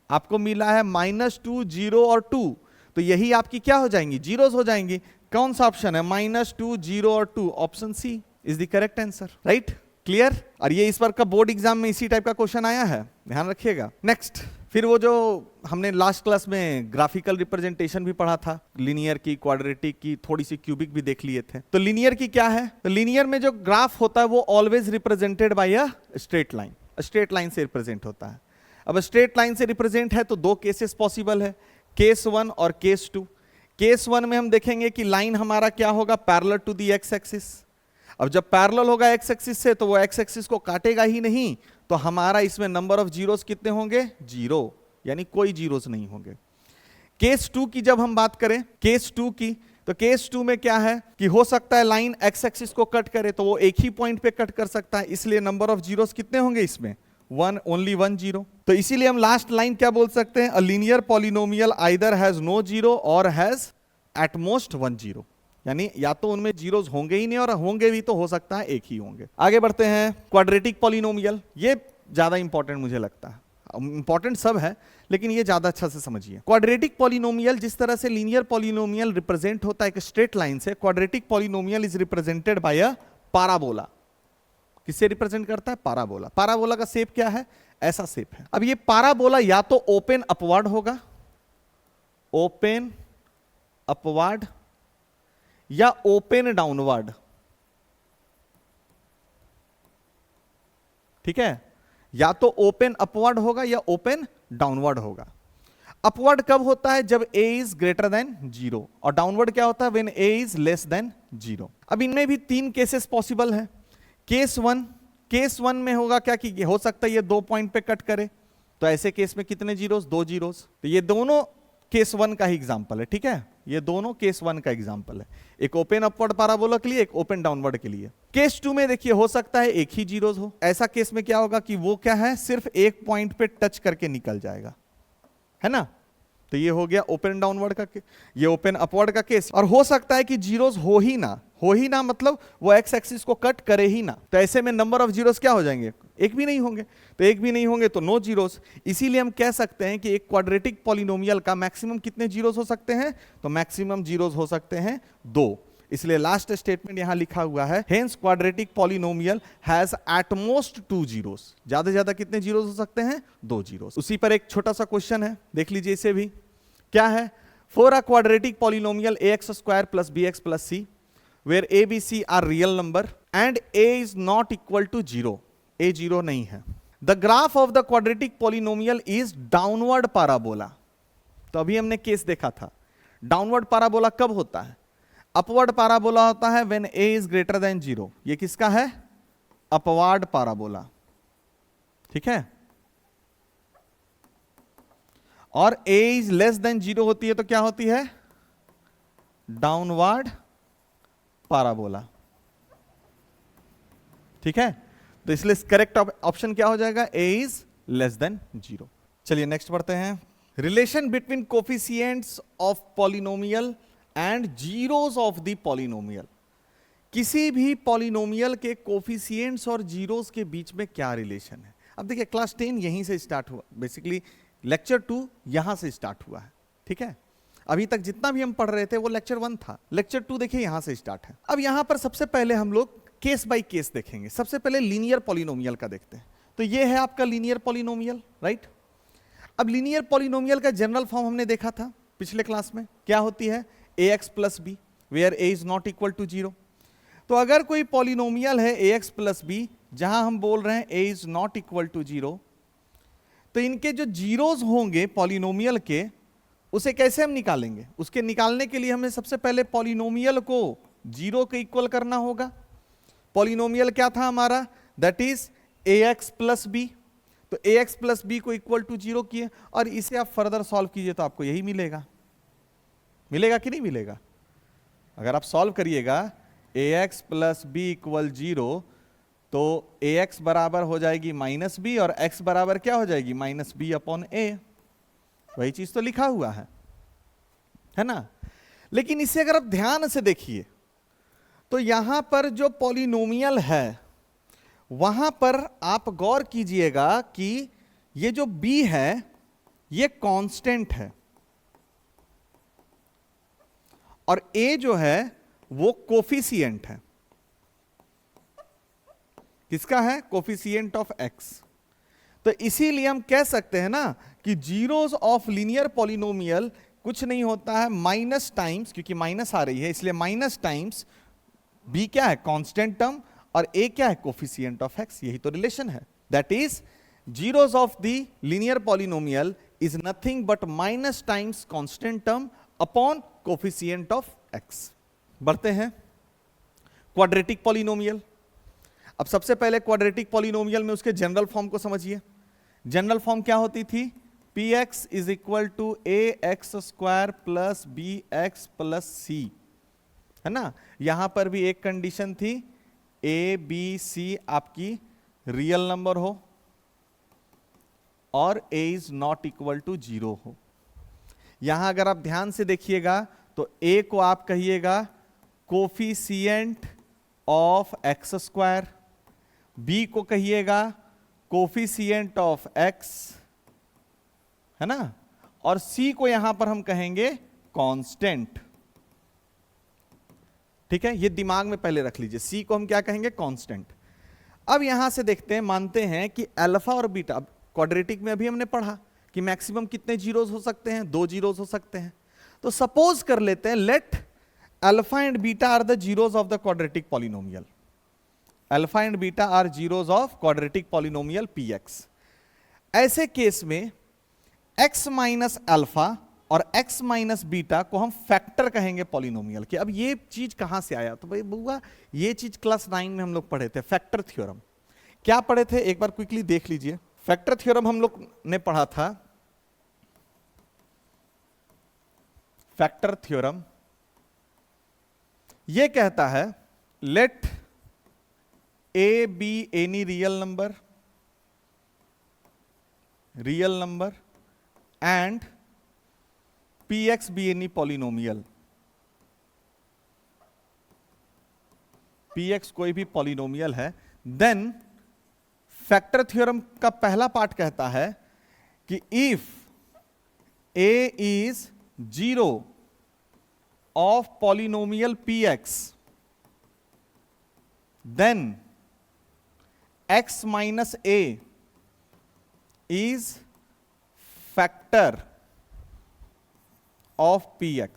S1: आपको मिला है -2, 0 और 2। तो यही आपकी क्या हो जाएंगी, जीरोस हो जाएंगी। कौन सा ऑप्शन है, -2, 0 और 2, option C is the correct answer, right. Clear. और ये इस बार का बोर्ड एग्जाम में इसी टाइप का क्वेश्चन आया है, ध्यान रखिएगा। नेक्स्ट, फिर वो जो हमने लास्ट क्लास में ग्राफिकल रिप्रेजेंटेशन भी पढ़ा था, लिनियर की, क्वाड्रेटिक की, थोड़ी सी क्यूबिक भी देख लिए थे। तो लिनियर की क्या है, तो लिनियर में जो ग्राफ होता है वो always represented by a straight line, straight line से रिप्रेजेंट होता है। अब स्ट्रेट लाइन से रिप्रेजेंट है तो 2 केसेस पॉसिबल है, केस 1 और केस 2। केस 1 में हम देखेंगे कि लाइन हमारा क्या होगा, parallel to the x axis. अब जब पैरेलल होगा एक्स एक्सिस से तो वो एक्स एक्सिस को काटेगा ही नहीं, तो हमारा इसमें नंबर ऑफ जीरोस कितने होंगे, 0, यानी कोई जीरोस नहीं होंगे। केस 2 की जब हम बात करें, केस 2 की, तो केस 2 में क्या है कि हो सकता है लाइन एक्स एक्सिस को कट करे तो वो एक ही पॉइंट पे कट कर सकता है, इसलिए नंबर ऑफ जीरोस कितने होंगे इसमें, 1, ओनली 1 जीरो। तो इसीलिए हम लास्ट लाइन क्या बोल सकते हैं, a linear polynomial either has no zero और हैज एट मोस्ट 1 जीरो, यानी या तो उनमें जीरोस होंगे ही नहीं, और होंगे भी तो हो सकता है एक ही होंगे। आगे बढ़ते हैं, क्वाड्रेटिक पॉलिनोमियल। ये ज्यादा इंपॉर्टेंट मुझे लगता है, इंपॉर्टेंट सब है लेकिन ये ज्यादा अच्छा से समझिए। क्वाड्रेटिक पॉलिनोमियल, जिस तरह से लीनियर पॉलिनोमियल रिप्रेजेंट होता है एक स्ट्रेट लाइन से, quadratic polynomial is represented by a parabola. किससे रिप्रेजेंट करता है, पैराबोला। पैराबोला का शेप क्या है, ऐसा शेप है। अब ये पाराबोला या तो ओपन अपवर्ड होगा, ओपन अपवर्ड, या ओपन डाउनवर्ड। ठीक है, या तो ओपन अपवर्ड होगा या ओपन डाउनवर्ड होगा। अपवर्ड कब होता है? जब a इज ग्रेटर देन 0, और डाउनवर्ड क्या होता है? When a is less than 0। अब इनमें भी 3 केसेस पॉसिबल है। केस वन में होगा क्या कि हो सकता है ये 2 पॉइंट पे कट करे, तो ऐसे केस में कितने जीरोस? 2 जीरोस। तो ये दोनों केस 1 का ही एग्जांपल है। ठीक है, ये दोनों केस 1 का एग्जांपल है, एक ओपन अपवर्ड पाराबोला के लिए, एक ओपन डाउनवर्ड के लिए। केस 2 में देखिए हो सकता है एक ही जीरोस हो। ऐसा केस में क्या होगा कि वो क्या है, सिर्फ एक पॉइंट पे टच करके निकल जाएगा, है ना। तो ये हो गया ओपन डाउनवर्ड का केस, ये ओपन अपवर्ड का केस। और हो सकता है कि जीरोस हो ही ना, मतलब वो एक्स एक्सिस को कट करे ही ना। तो ऐसे में नंबर ऑफ जीरोस क्या हो जाएंगे? एक भी नहीं होंगे। तो एक भी नहीं होंगे तो नो जीरोस। इसीलिए हम कह सकते हैं कि एक क्वाड्रेटिक पॉलिनोमियल का मैक्सिमम कितने जीरोस हो सकते हैं? तो मैक्सिमम जीरोस हो सकते हैं 2। इसलिए लास्ट स्टेटमेंट यहां लिखा हुआ है, hence quadratic polynomial has at most 2 zeros. ज्यादा से ज्यादा कितने जीरोस हो सकते हैं? 2 जीरोस। उसी पर एक छोटा सा क्वेश्चन है, देख लीजिए इसे भी। क्या है? For a quadratic polynomial ax square plus bx plus c where a b c are real number and a is not equal to 0, a 0 नहीं है, the graph of the quadratic polynomial is downward parabola। तो अभी हमने case देखा था, downward parabola कब होता है? अपवर्ड पाराबोला होता है when a is greater than 0। ये किसका है? Upward parabola. ठीक है, और a इज लेस देन 0 होती है तो क्या होती है? Downward parabola. ठीक है, तो इसलिए करेक्ट ऑप्शन क्या हो जाएगा? a is less than 0। चलिए नेक्स्ट पढ़ते हैं। Relation between coefficients of polynomial and zeros of the polynomial. किसी भी पॉलिनोमियल के कोफिशिएंट्स और जीरोस के बीच में क्या रिलेशन है? अब देखिए क्लास 10 यहीं से स्टार्ट हुआ, बेसिकली लेक्चर 2 यहां से स्टार्ट हुआ है। ठीक है, अभी तक जितना भी हम पढ़ रहे थे वो लेक्चर 1 था, लेक्चर 2 देखिए यहां से स्टार्ट है। अब यहां पर सबसे पहले हम लोग केस बाय केस देखेंगे। सबसे पहले लीनियर पॉलिनोमियल का देखते हैं। तो ये है आपका लीनियर पॉलिनोमियल, राइट। अब लीनियर पॉलिनोमियल का जनरल फॉर्म हमने देखा था पिछले क्लास में, क्या होती है? ax plus b where a is not equal to 0। तो अगर कोई पॉलिनोमियल है ax प्लस बी जहां हम बोल रहे हैं a is not equal to 0, तो इनके जो जीरोस होंगे पॉलिनोमियल के, उसे कैसे हम निकालेंगे? उसके निकालने के लिए हमें सबसे पहले पॉलिनोमियल को 0 के इक्वल करना होगा। पॉलिनोमियल क्या था हमारा? That is ax plus b. तो ax प्लस बी को इक्वल टू 0 किए, और इसे आप फर्दर सॉल्व कीजिए तो आपको यही मिलेगा। मिलेगा कि नहीं मिलेगा? अगर आप सॉल्व करिएगा ax प्लस बी इक्वल 0, तो ax बराबर हो जाएगी माइनस बी, और x बराबर क्या हो जाएगी? Minus B upon a। वही चीज तो लिखा हुआ है ना। लेकिन इसे अगर आप ध्यान से देखिए तो यहां पर जो पॉलिनोमियल है वहां पर आप गौर कीजिएगा कि ये जो b है ये कांस्टेंट है, और a जो है वो कोफिशिएंट है। किसका है? Coefficient of x। तो इसीलिए हम कह सकते हैं ना कि जीरोस ऑफ लीनियर पॉलिनोमियल कुछ नहीं होता है माइनस टाइम्स, क्योंकि माइनस आ रही है इसलिए माइनस टाइम्स b क्या है? कांस्टेंट टर्म, और a क्या है? Coefficient of x। यही तो रिलेशन है। That is zeros of the linear polynomial is nothing but minus times constant term upon coefficient of x। बढ़ते हैं क्वाड्रेटिक पॉलिनोमियल। अब सबसे पहले क्वाड्रेटिक पॉलिनोमियल में उसके जनरल फॉर्म को समझिए। जनरल फॉर्म क्या होती थी? px is equal to ax square plus bx plus c, है ना। यहां पर भी एक कंडीशन थी, a b c आपकी रियल नंबर हो और a is not equal to 0 हो। यहां अगर आप ध्यान से देखिएगा तो a को आप कहिएगा coefficient of x square, b को कहिएगा कोफिशिएंट ऑफ x, है ना, और c को यहां पर हम कहेंगे कांस्टेंट। ठीक है, ये दिमाग में पहले रख लीजिए, c को हम क्या कहेंगे? कांस्टेंट। अब यहां से देखते हैं, मानते हैं कि अल्फा और बीटा, क्वाड्रेटिक में अभी हमने पढ़ा कि मैक्सिमम कितने जीरोस हो सकते हैं, 2 जीरोस हो सकते हैं। तो सपोज कर लेते हैं let alpha and beta are the zeros of the quadratic polynomial. Alpha and beta are zeros of quadratic polynomial px। ऐसे केस में x माइनस अल्फा और x माइनस बीटा को हम फैक्टर कहेंगे पॉलिनोमियल के। अब ये चीज कहां से आया? तो भाई बुआ ये चीज क्लास 9 में हम लोग पढ़े थे, फैक्टर थ्योरम। क्या पढ़े थे एक बार क्विकली देख लीजिए। फैक्टर थ्योरम हम लोग ने पढ़ा था, फैक्टर थ्योरम ये कहता है let a be any real number and px be any polynomial. px कोई भी पॉलिनोमियल है, देन फैक्टर थ्योरम का पहला पार्ट कहता है कि if a is zero of polynomial px then x minus a is factor of px।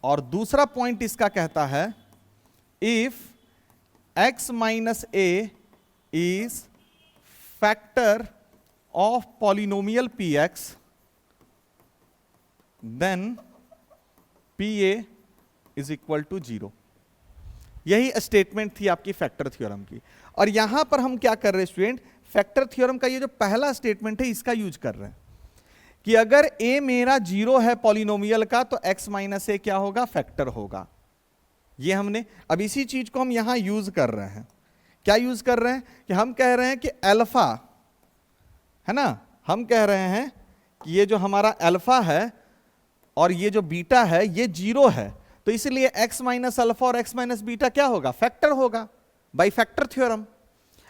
S1: और दूसरा पॉइंट इसका कहता है if x minus a is factor of polynomial px then pa is equal to 0। यही statement थी आपकी factor theorem की। और यहां पर हम क्या कर रहे हैं स्टूडेंट, फैक्टर थ्योरम का ये जो पहला स्टेटमेंट है इसका यूज कर रहे हैं कि अगर a मेरा 0 है पॉलिनोमियल का तो x माइनस a क्या होगा, फैक्टर होगा। ये हमने अब इसी चीज को हम यहां यूज कर रहे हैं। क्या यूज कर रहे हैं कि हम कह रहे हैं कि अल्फा है ना, हम कह रहे हैं कि ये जो हमारा अल्फा है और ये जो बीटा है ये 0 है, तो इसलिए x माइनस अल्फा और x माइनस बीटा क्या होगा, फैक्टर होगा बाय फैक्टर थ्योरम।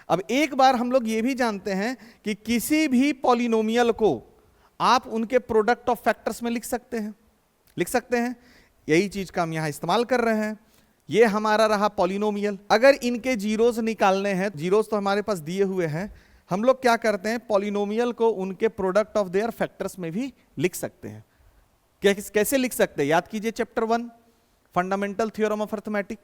S1: अब एक बार हम लोग ये भी जानते हैं कि किसी भी पॉलिनोमियल को आप उनके प्रोडक्ट ऑफ फैक्टर्स में लिख सकते हैं। यही चीज का हम यहां इस्तेमाल कर रहे हैं। ये हमारा रहा पॉलिनोमियल। अगर इनके जीरोस निकालने हैं, जीरोस तो हमारे पास दिए हुए हैं, हम लोग क्या करते हैं पॉलिनोमियल को उनके प्रोडक्ट ऑफ देयर फैक्टर्स में भी लिख सकते हैं। कैसे लिख सकते हैं, याद कीजिए chapter 1 fundamental theorem of arithmetic,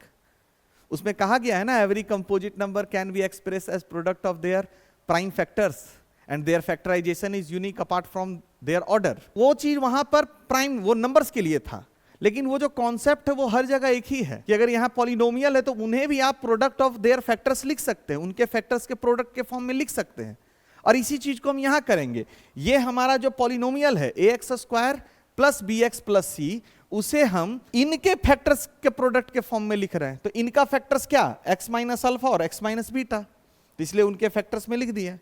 S1: उसमें कहा गया है ना every composite number can be express as product of their prime factors and their factorization is unique apart from their order. वो चीज वहां पर प्राइम वो नंबर्स के लिए था, लेकिन वो जो कॉन्सेप्ट है वो हर जगह एक ही है कि अगर यहाँ पॉलिनोमियल है तो उन्हें भी आप प्रोडक्ट ऑफ देयर फैक्टर्स लिख सकते हैं, उनके फैक्टर्स के प्रोडक्ट के फॉर्म में लिख सकते हैं। और इसी चीज को हम यहां करेंगे। ये हमारा जो पॉलिनोमियल है ax square plus bx plus c, उसे हम इनके फैक्टर्स के प्रोडक्ट के फॉर्म में लिख रहे हैं। तो इनका फैक्टर्स क्या, x माइनस अल्फा और x माइनस बीटा, तो इसलिए उनके फैक्टर्स में लिख दिए।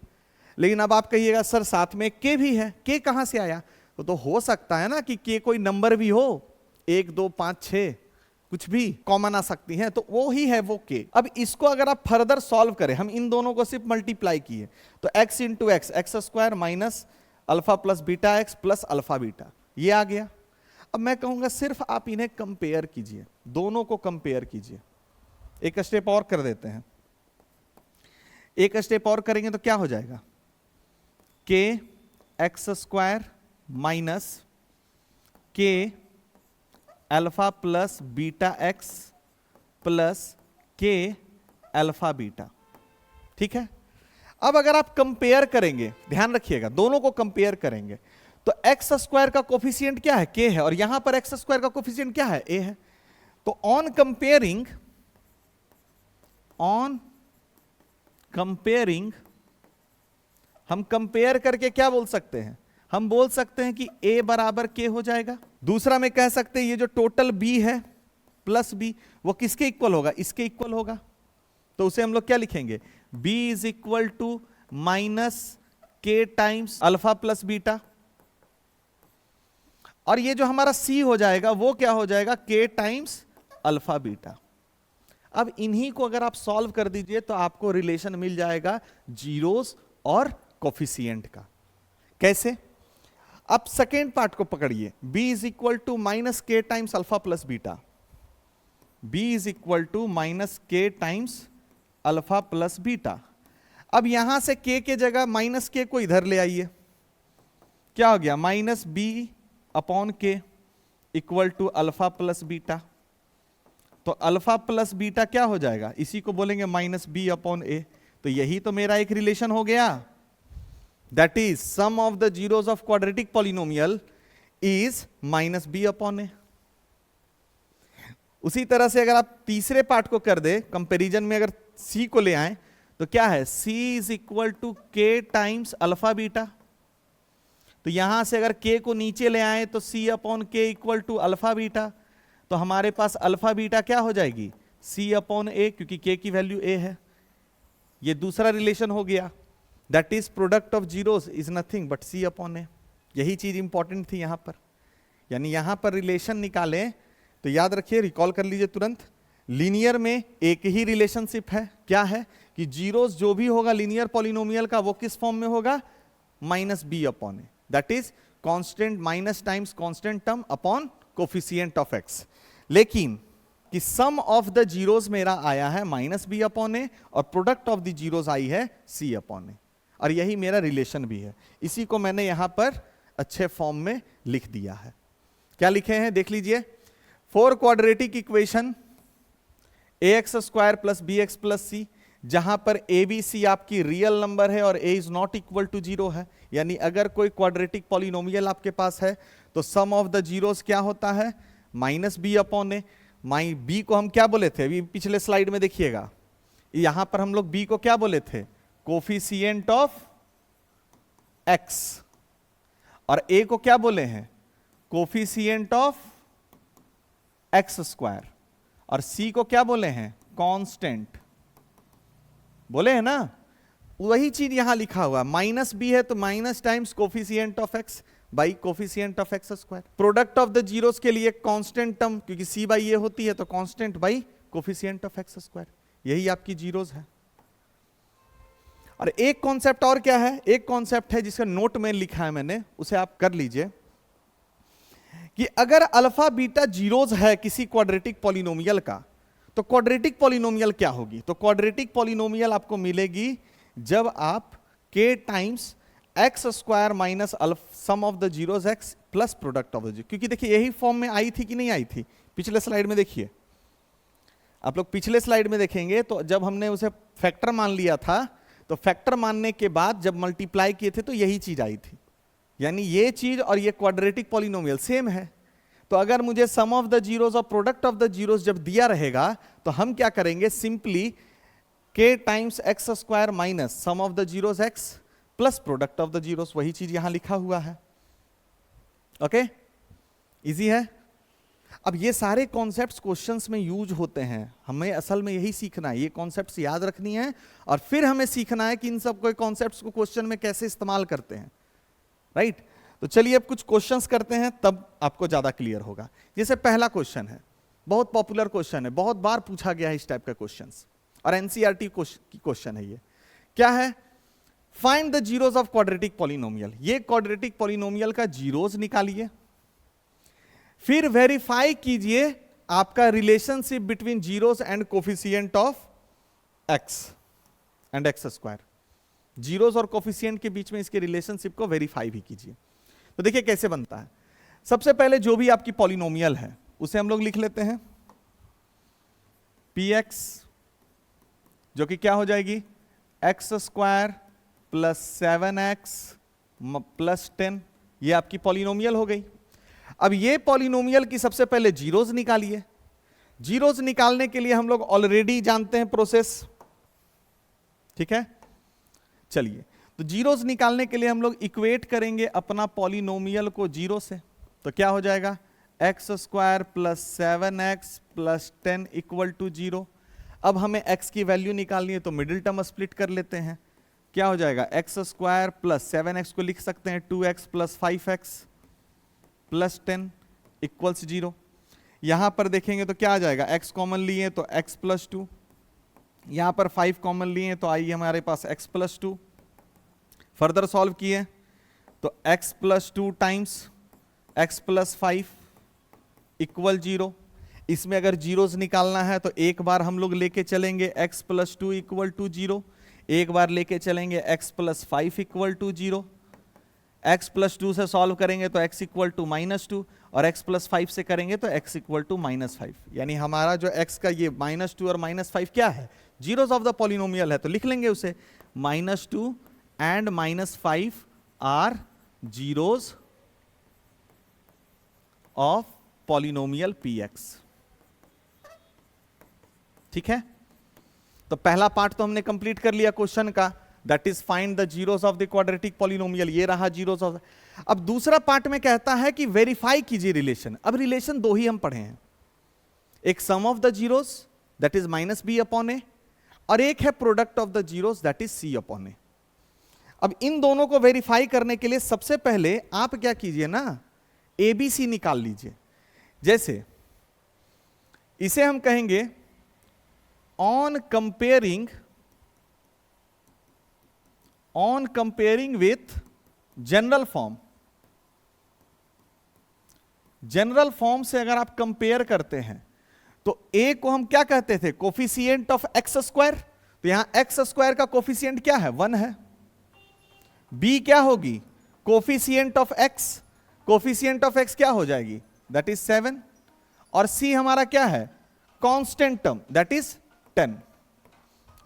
S1: लेकिन अब आप कहिएगा सर साथ में k भी है, k कहां से आया? तो हो सकता है ना कि k कोई नंबर भी हो, 1 2 5 6 कुछ भी कॉमन आ सकती है, तो वो ही है वो k। अब इसको अगर आप फर्दर सॉल्व करें, हम इन दोनों को सिर्फ मल्टीप्लाई किए तो x into x, x square minus alpha plus beta x plus alpha beta, ये आ गया। अब मैं कहूंगा सिर्फ आप इन्हें कंपेयर कीजिए, दोनों को कंपेयर कीजिए। एक स्टेप और कर देते हैं, एक स्टेप और करेंगे तो क्या हो जाएगा, k x square minus k alpha plus beta x plus k alpha beta. ठीक है। अब अगर आप कंपेयर करेंगे, ध्यान रखिएगा दोनों को कंपेयर करेंगे, तो एक्स स्क्वायर का कोफिशिएंट क्या है, k है, और यहां पर एक्स स्क्वायर का कोफिशिएंट क्या है, a है। तो ऑन कंपेयरिंग हम कंपेयर करके क्या बोल सकते हैं, हम बोल सकते हैं कि a बराबर k हो जाएगा। दूसरा में कह सकते हैं ये जो टोटल b है प्लस b वो किसके इक्वल होगा, इसके इक्वल होगा। तो उसे हम लोग क्या लिखेंगे, b is equal to minus k times alpha plus beta, और ये जो हमारा c हो जाएगा वो क्या हो जाएगा, k टाइम्स अल्फा बीटा। अब इन्हीं को अगर आप सॉल्व कर दीजिए तो आपको रिलेशन मिल जाएगा जीरोस और कोफिशिएंट का। कैसे, अब सेकेंड पार्ट को पकड़िए, b is equal to minus k times alpha plus beta, b is equal to minus k times alpha plus beta. अब यहां से k के जगह माइनस के को इधर ले आइए, क्या हो गया, minus B upon k equal to alpha plus beta. तो अल्फा प्लस बीटा क्या हो जाएगा, इसी को बोलेंगे माइनस बी अपॉन ए। तो यही तो मेरा एक रिलेशन हो गया, that is sum of the zeros of quadratic polynomial is minus B upon A. उसी तरह से अगर आप तीसरे पार्ट को कर दे, कंपैरिजन में अगर सी को ले आए तो क्या है, सी इज इक्वल टू के टाइम्स अल्फा बीटा। तो यहां से अगर के को नीचे ले आए तो सी upon k equal to alpha beta. तो हमारे पास अल्फा बीटा क्या हो जाएगी, सी अपॉन ए, क्योंकि के की वैल्यू ए है। ये दूसरा रिलेशन हो गया, that is product of zeros is nothing but C upon A. यही चीज इंपॉर्टेंट थी यहां पर, यानी यहां पर रिलेशन निकालें तो याद रखिए, रिकॉल कर लीजिए तुरंत, लीनियर में एक ही रिलेशनशिप है, क्या है कि जीरोस जो भी होगा लीनियर पॉलिनोमियल का वो किस फॉर्म में होगा, minus B upon a, that is constant minus times constant term upon coefficient of x. लेकिन कि सम ऑफ द जीरोस मेरा आया है माइनस बी अपॉन ए और प्रोडक्ट ऑफ द जीरोस आई है सी अपॉन ए, और यही मेरा रिलेशन भी है। इसी को मैंने यहां पर अच्छे फॉर्म में लिख दिया है। क्या लिखे हैं देख लीजिए, for quadratic equation A X square plus B X plus C, जहां पर ए बी सी आपकी रियल नंबर है और A is not equal to zero है। यानी अगर कोई क्वाड्रेटिक पॉलिनोमियल आपके पास है तो सम ऑफ द जीरोस क्या होता है, माइनस बी अपॉन ए। माई बी को हम क्या बोले थे, अभी पिछले स्लाइड में देखिएगा, यहां पर हम लोग बी को क्या बोले थे, कोफिशिएंट ऑफ एक्स, और ए को क्या बोले हैं, कोफिशिएंट ऑफ एक्स स्क्वायर, और सी को क्या बोले हैं, कांस्टेंट बोले हैं ना। वही चीज यहां लिखा हुआ, माइनस बी है तो minus times coefficient of x by coefficient of x square. Product of the zeros के लिए कांस्टेंट टर्म, क्योंकि सी बाई ये होती है तो constant by coefficient of x square, यही आपकी जीरोस है। और एक कॉन्सेप्ट और क्या है, एक कॉन्सेप्ट है जिसका नोट में लिखा है मैंने, उसे आप कर लीजिए, कि अगर अल्फा बीटा जीरोस है किसी क्वाड्रेटिक पॉलिनोमियल का, तो क्वाड्रेटिक पॉलिनोमियल क्या होगी, तो क्वाड्रेटिक पॉलिनोमियल आपको मिलेगी जब आप k times x square minus sum of the zeros x plus product of the zero. क्योंकि देखिए यही फॉर्म में आई थी कि नहीं आई थी, पिछले स्लाइड में देखिए, आप लोग पिछले स्लाइड में देखेंगे तो जब हमने उसे फैक्टर मान लिया था तो फैक्टर मानने के बाद जब मल्टीप्लाई किए थे तो यही चीज आई थी। यानी ये चीज और ये क्वाड्रेटिक पॉलिनोमियल सेम है। तो अगर मुझे सम ऑफ द जीरोस और प्रोडक्ट ऑफ द जीरोस जब दिया रहेगा तो हम क्या करेंगे, simply k times x square minus sum of the zeros x plus product of the zeros, वही चीज यहां लिखा हुआ है। ओके, इजी है। अब ये सारे कॉन्सेप्ट्स क्वेश्चंस में यूज होते हैं, हमें असल में यही सीखना है, ये कॉन्सेप्ट्स याद रखनी है और फिर हमें सीखना है कि इन सब को कॉन्सेप्ट्स को क्वेश्चन में कैसे इस्तेमाल करते हैं, राइट। तो चलिए अब कुछ क्वेश्चंस करते हैं, तब आपको ज्यादा क्लियर होगा। जैसे पहला क्वेश्चन है, बहुत पॉपुलर क्वेश्चन है, बहुत बार पूछा गया है इस टाइप का क्वेश्चंस, और एनसीईआरटी की क्वेश्चन है ये। क्या है, find the zeros of quadratic polynomial. ये क्वाड्रेटिक पॉलिनोमियल का जीरोस निकालिए, फिर वेरीफाई कीजिए आपका relationship between zeros and coefficient of x and x square. Zeros और कोफिशिएंट के बीच में इसके रिलेशनशिप को वेरीफाई भी कीजिए। तो देखिए कैसे बनता है। सबसे पहले जो भी आपकी पॉलिनोमियल है उसे हम लोग लिख लेते हैं px, जो कि क्या हो जाएगी, x square plus 7x plus 10, ये आपकी पॉलिनोमियल हो गई। अब ये पॉलिनोमियल की सबसे पहले जीरोस निकालिए। जीरोस निकालने के लिए हम लोग ऑलरेडी जानते हैं प्रोसेस, ठीक है। चलिए, तो जीरोस निकालने के लिए हम लोग इक्वेट करेंगे अपना पॉलिनोमियल को जीरो से। तो क्या हो जाएगा, x square plus 7x plus 10 equal to 0। अब हमें x की वैल्यू निकालनी है तो मिडिल टर्म स्प्लिट कर लेते हैं। क्या हो जाएगा, एक्स स्क्वायर प्लस 7x को लिख सकते हैं 2x plus 5x plus 10 equals 0। यहां पर देखेंगे तो क्या आ जाएगा, x कॉमन लिए तो x प्लस 2, यहां पर 5 कॉमन लिए तो आइए हमारे पास x प्लस 2। फर्दर सॉल्व किए तो x plus 2 times x plus 5 equal 0। इसमें अगर जीरोस निकालना है तो एक बार हम लोग लेके चलेंगे x प्लस 2 इक्वल टू 0। एक बार लेके चलेंगे x plus 5 equal to 0, x plus 2 से सॉल्व करेंगे तो x इक्वल टू -2, और x प्लस 5 से करेंगे तो x इक्वल टू -5। यानी हमारा जो x का ये -2 और -5 क्या है, जीरोस ऑफ द पॉलिनोमियल है, तो लिख लेंगे उसे -2 and -5 are zeros of polynomial px। ठीक है, तो पहला पार्ट तो हमने कंप्लीट कर लिया क्वेश्चन का, that is find the zeros of the quadratic polynomial, ये रहा जीरोस ऑफ। अब दूसरा पार्ट में कहता है कि वेरीफाई कीजिए रिलेशन। अब रिलेशन दो ही हम पढ़े हैं, एक sum of the zeros that is -b upon A, और एक है product of the zeros that is c upon A. अब इन दोनों को वेरीफाई करने के लिए सबसे पहले आप क्या कीजिए ना, ABC निकाल लीजिए। जैसे इसे हम कहेंगे on comparing with general form. General form से अगर आप कंपेयर करते हैं तो A को हम क्या कहते थे, कोफिशिएंट ऑफ एक्स स्क्वायर, तो यहां एक्स स्क्वायर का कोफिशिएंट क्या है, 1 है। B क्या होगी, coefficient of x, coefficient of x क्या हो जाएगी, दैट इज 7, और C हमारा क्या है, constant term that is 10।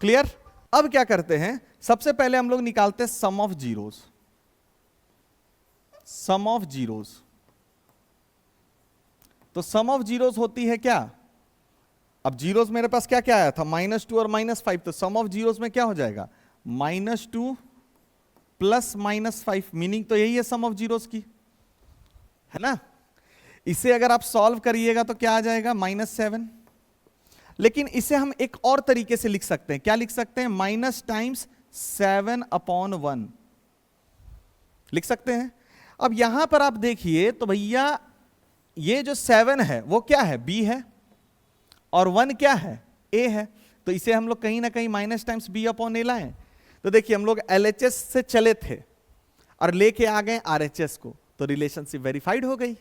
S1: Clear. अब क्या करते हैं, सबसे पहले हम लोग निकालते हैं sum of zeros. Sum of zeros, तो सम ऑफ जीरोस होती है क्या, अब जीरोस मेरे पास क्या क्या आया था, -2 और -5, तो सम ऑफ जीरोस में क्या हो जाएगा, -2 प्लस -5, मीनिंग तो यही है सम ऑफ जीरोस की, है ना। इसे अगर आप सॉल्व करिएगा तो क्या आ जाएगा, -7। लेकिन इसे हम एक और तरीके से लिख सकते हैं, क्या लिख सकते हैं, माइनस टाइम्स 7/1 लिख सकते हैं। अब यहां पर आप देखिए तो भैया ये जो 7 है वो क्या है, B है, और 1 क्या है, A है, तो इसे हम लोग कहीं ना कहीं minus times B upon A लाएं। तो देखिए हम लोग LHS से चले थे और लेके आ गए RHS को, तो रिलेशनशिप वेरीफाइड हो गई,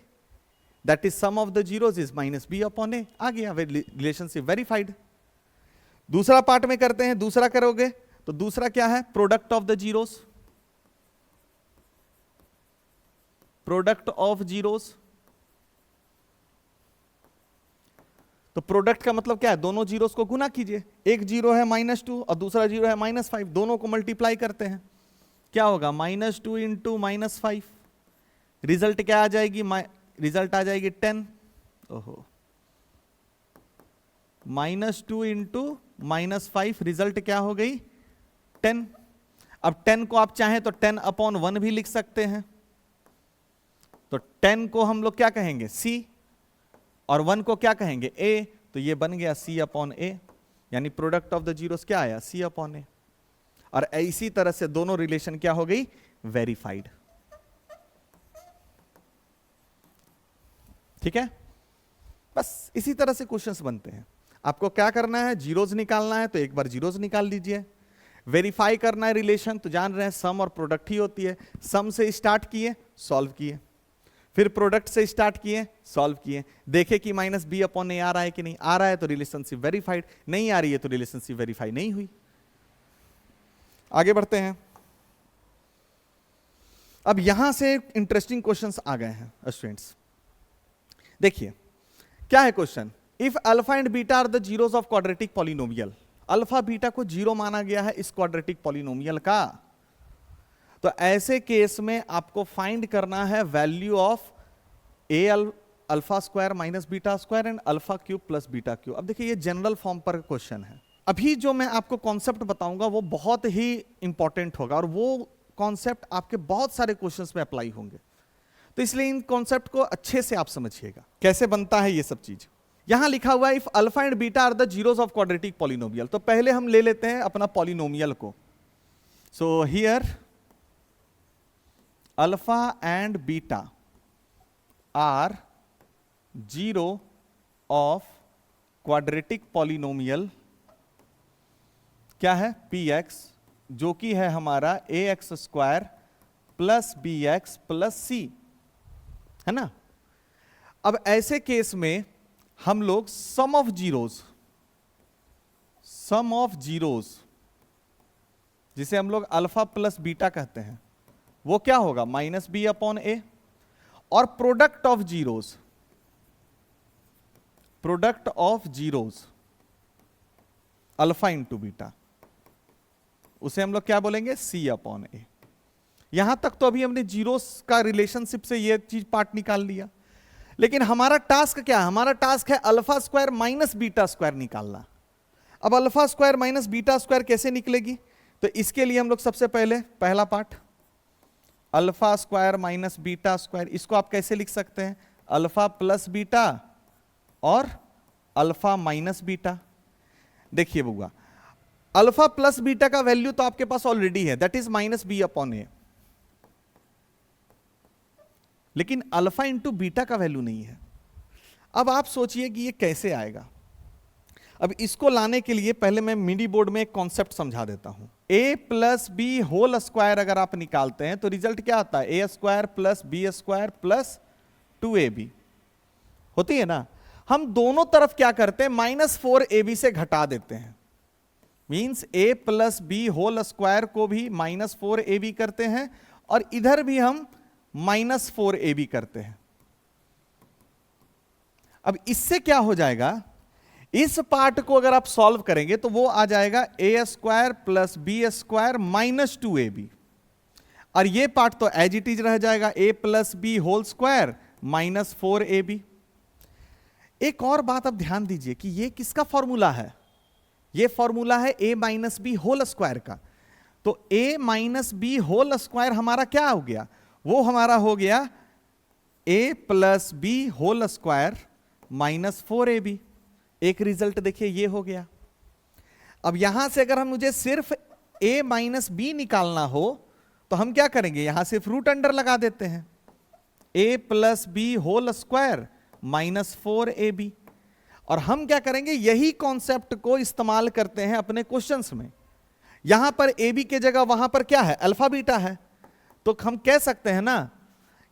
S1: that is sum of the zeros is -b upon A, आ गया रिलेशनशिप वेरीफाइड। दूसरा पार्ट में करते हैं, दूसरा करोगे तो दूसरा क्या है, product of the zeros, product of zeros. तो प्रोडक्ट का मतलब क्या है, दोनों जीरोस को गुना कीजिए, एक जीरो है -2 और दूसरा जीरो है -5, दोनों को मल्टीप्लाई करते हैं, क्या होगा, -2 इंटू -5, रिजल्ट क्या आ जाएगी, रिजल्ट आ जाएगी 10। ओहो, -2 इंटू -5, रिजल्ट क्या हो गई, 10। अब 10 को आप चाहें तो 10/1 भी लिख सकते हैं, तो 10 को हम लोग क्या कहेंगे, C, और 1 को क्या कहेंगे, A, तो ये बन गया C अपॉन A, यानी प्रोडक्ट ऑफ द जीरोस क्या आया, C अपॉन A। और इसी तरह से दोनों रिलेशन क्या हो गई, वेरीफाइड। ठीक है, बस इसी तरह से क्वेश्चंस बनते हैं। आपको क्या करना है, जीरोस निकालना है तो एक बार जीरोस निकाल लीजिए, वेरीफाई करना है रिलेशन तो जान रहे हैं सम और प्रोडक्ट ही होती है, सम से स्टार्ट किए सॉल्व किए, फिर प्रोडक्ट से स्टार्ट किए सॉल्व किए, देखे कि -b अपॉन A आ रहा है कि नहीं, आ रहा है तो रिलेशनशिप वेरीफाइड, नहीं आ रही है तो रिलेशनशिप वेरीफाई नहीं हुई। आगे बढ़ते हैं। अब यहां से इंटरेस्टिंग क्वेश्चंस आ गए हैं स्टूडेंट्स, देखिए क्या है question, if alpha and beta are the zeros of quadratic polynomial, alpha beta को जीरो माना गया है इस क्वाड्रेटिक पॉलिनोमियल का, तो ऐसे केस में आपको फाइंड करना है value of A alpha square minus beta square and alpha cube plus beta cube. अब देखिए ये जनरल फॉर्म पर क्वेश्चन है, अभी जो मैं आपको कॉन्सेप्ट बताऊंगा वो बहुत ही इंपॉर्टेंट होगा और वो कॉन्सेप्ट आपके बहुत सारे क्वेश्चंस में अप्लाई होंगे, तो इसलिए इन कॉन्सेप्ट को अच्छे से आप समझिएगा कैसे बनता है ये सब चीज। यहां लिखा हुआ है if alpha and beta are the zeros of quadratic polynomial, तो पहले हम ले लेते हैं अपना पॉलिनोमियल को। So here alpha and beta are zero of quadratic polynomial क्या है, px, जो कि है हमारा ax square plus bx plus c, है ना। अब ऐसे केस में हम लोग सम ऑफ जीरोस जिसे हम लोग अल्फा प्लस बीटा कहते हैं, वो क्या होगा, माइनस बी अपॉन ए, और product of zeros, product of zeros alpha into beta, उसे हम लोग क्या बोलेंगे, सी अपॉन ए। यहां तक तो अभी हमने जीरोस का रिलेशनशिप से ये चीज पार्ट निकाल लिया, लेकिन हमारा टास्क क्या है, हमारा टास्क है alpha square minus beta square निकालना। अब alpha square minus beta square कैसे निकलेगी, तो इसके लिए हम लोग सबसे पहले पहला part alpha square minus beta square, इसको आप कैसे लिख सकते हैं, अल्फा प्लस बीटा और अल्फा माइनस बीटा। देखिए बुआ, अल्फा प्लस बीटा का वैल्यू तो आपके पास ऑलरेडी है, that is minus B upon A, लेकिन अल्फा इंटू बीटा का वैल्यू नहीं है। अब आप सोचिए कि ये कैसे आएगा। अब इसको लाने के लिए पहले मैं मिनी बोर्ड में एक कॉन्सेप्ट समझा देता हूं। a plus B whole square अगर आप निकालते हैं तो रिजल्ट क्या आता है, A square plus B square plus 2ab होती है ना। हम दोनों तरफ क्या करते हैं, -4ab से घटा देते हैं, means a plus B whole square को भी -4ab करते हैं और इधर भी हम -4ab करते हैं। अब इससे क्या हो जाएगा, इस पार्ट को अगर आप सॉल्व करेंगे तो वो आ जाएगा A square plus B square minus 2ab, और ये पार्ट तो एज इट इज रह जाएगा, a plus B whole square minus 4ab। एक और बात आप ध्यान दीजिए कि ये किसका फॉर्मूला है, ये फॉर्मूला है a minus B whole square का। तो a minus B whole square हमारा क्या हो गया, वो हमारा हो गया a plus B whole square minus 4ab। एक रिजल्ट देखिए ये हो गया। अब यहां से अगर हम मुझे सिर्फ a माइनस बी निकालना हो तो हम क्या करेंगे, यहां सिर्फ रूट अंडर लगा देते हैं, a plus B whole square minus 4ab। और हम क्या करेंगे, यही कॉन्सेप्ट को इस्तेमाल करते हैं अपने क्वेश्चंस में। यहां पर ab के जगह वहां पर क्या है, अल्फा बीटा है, तो हम कह सकते हैं ना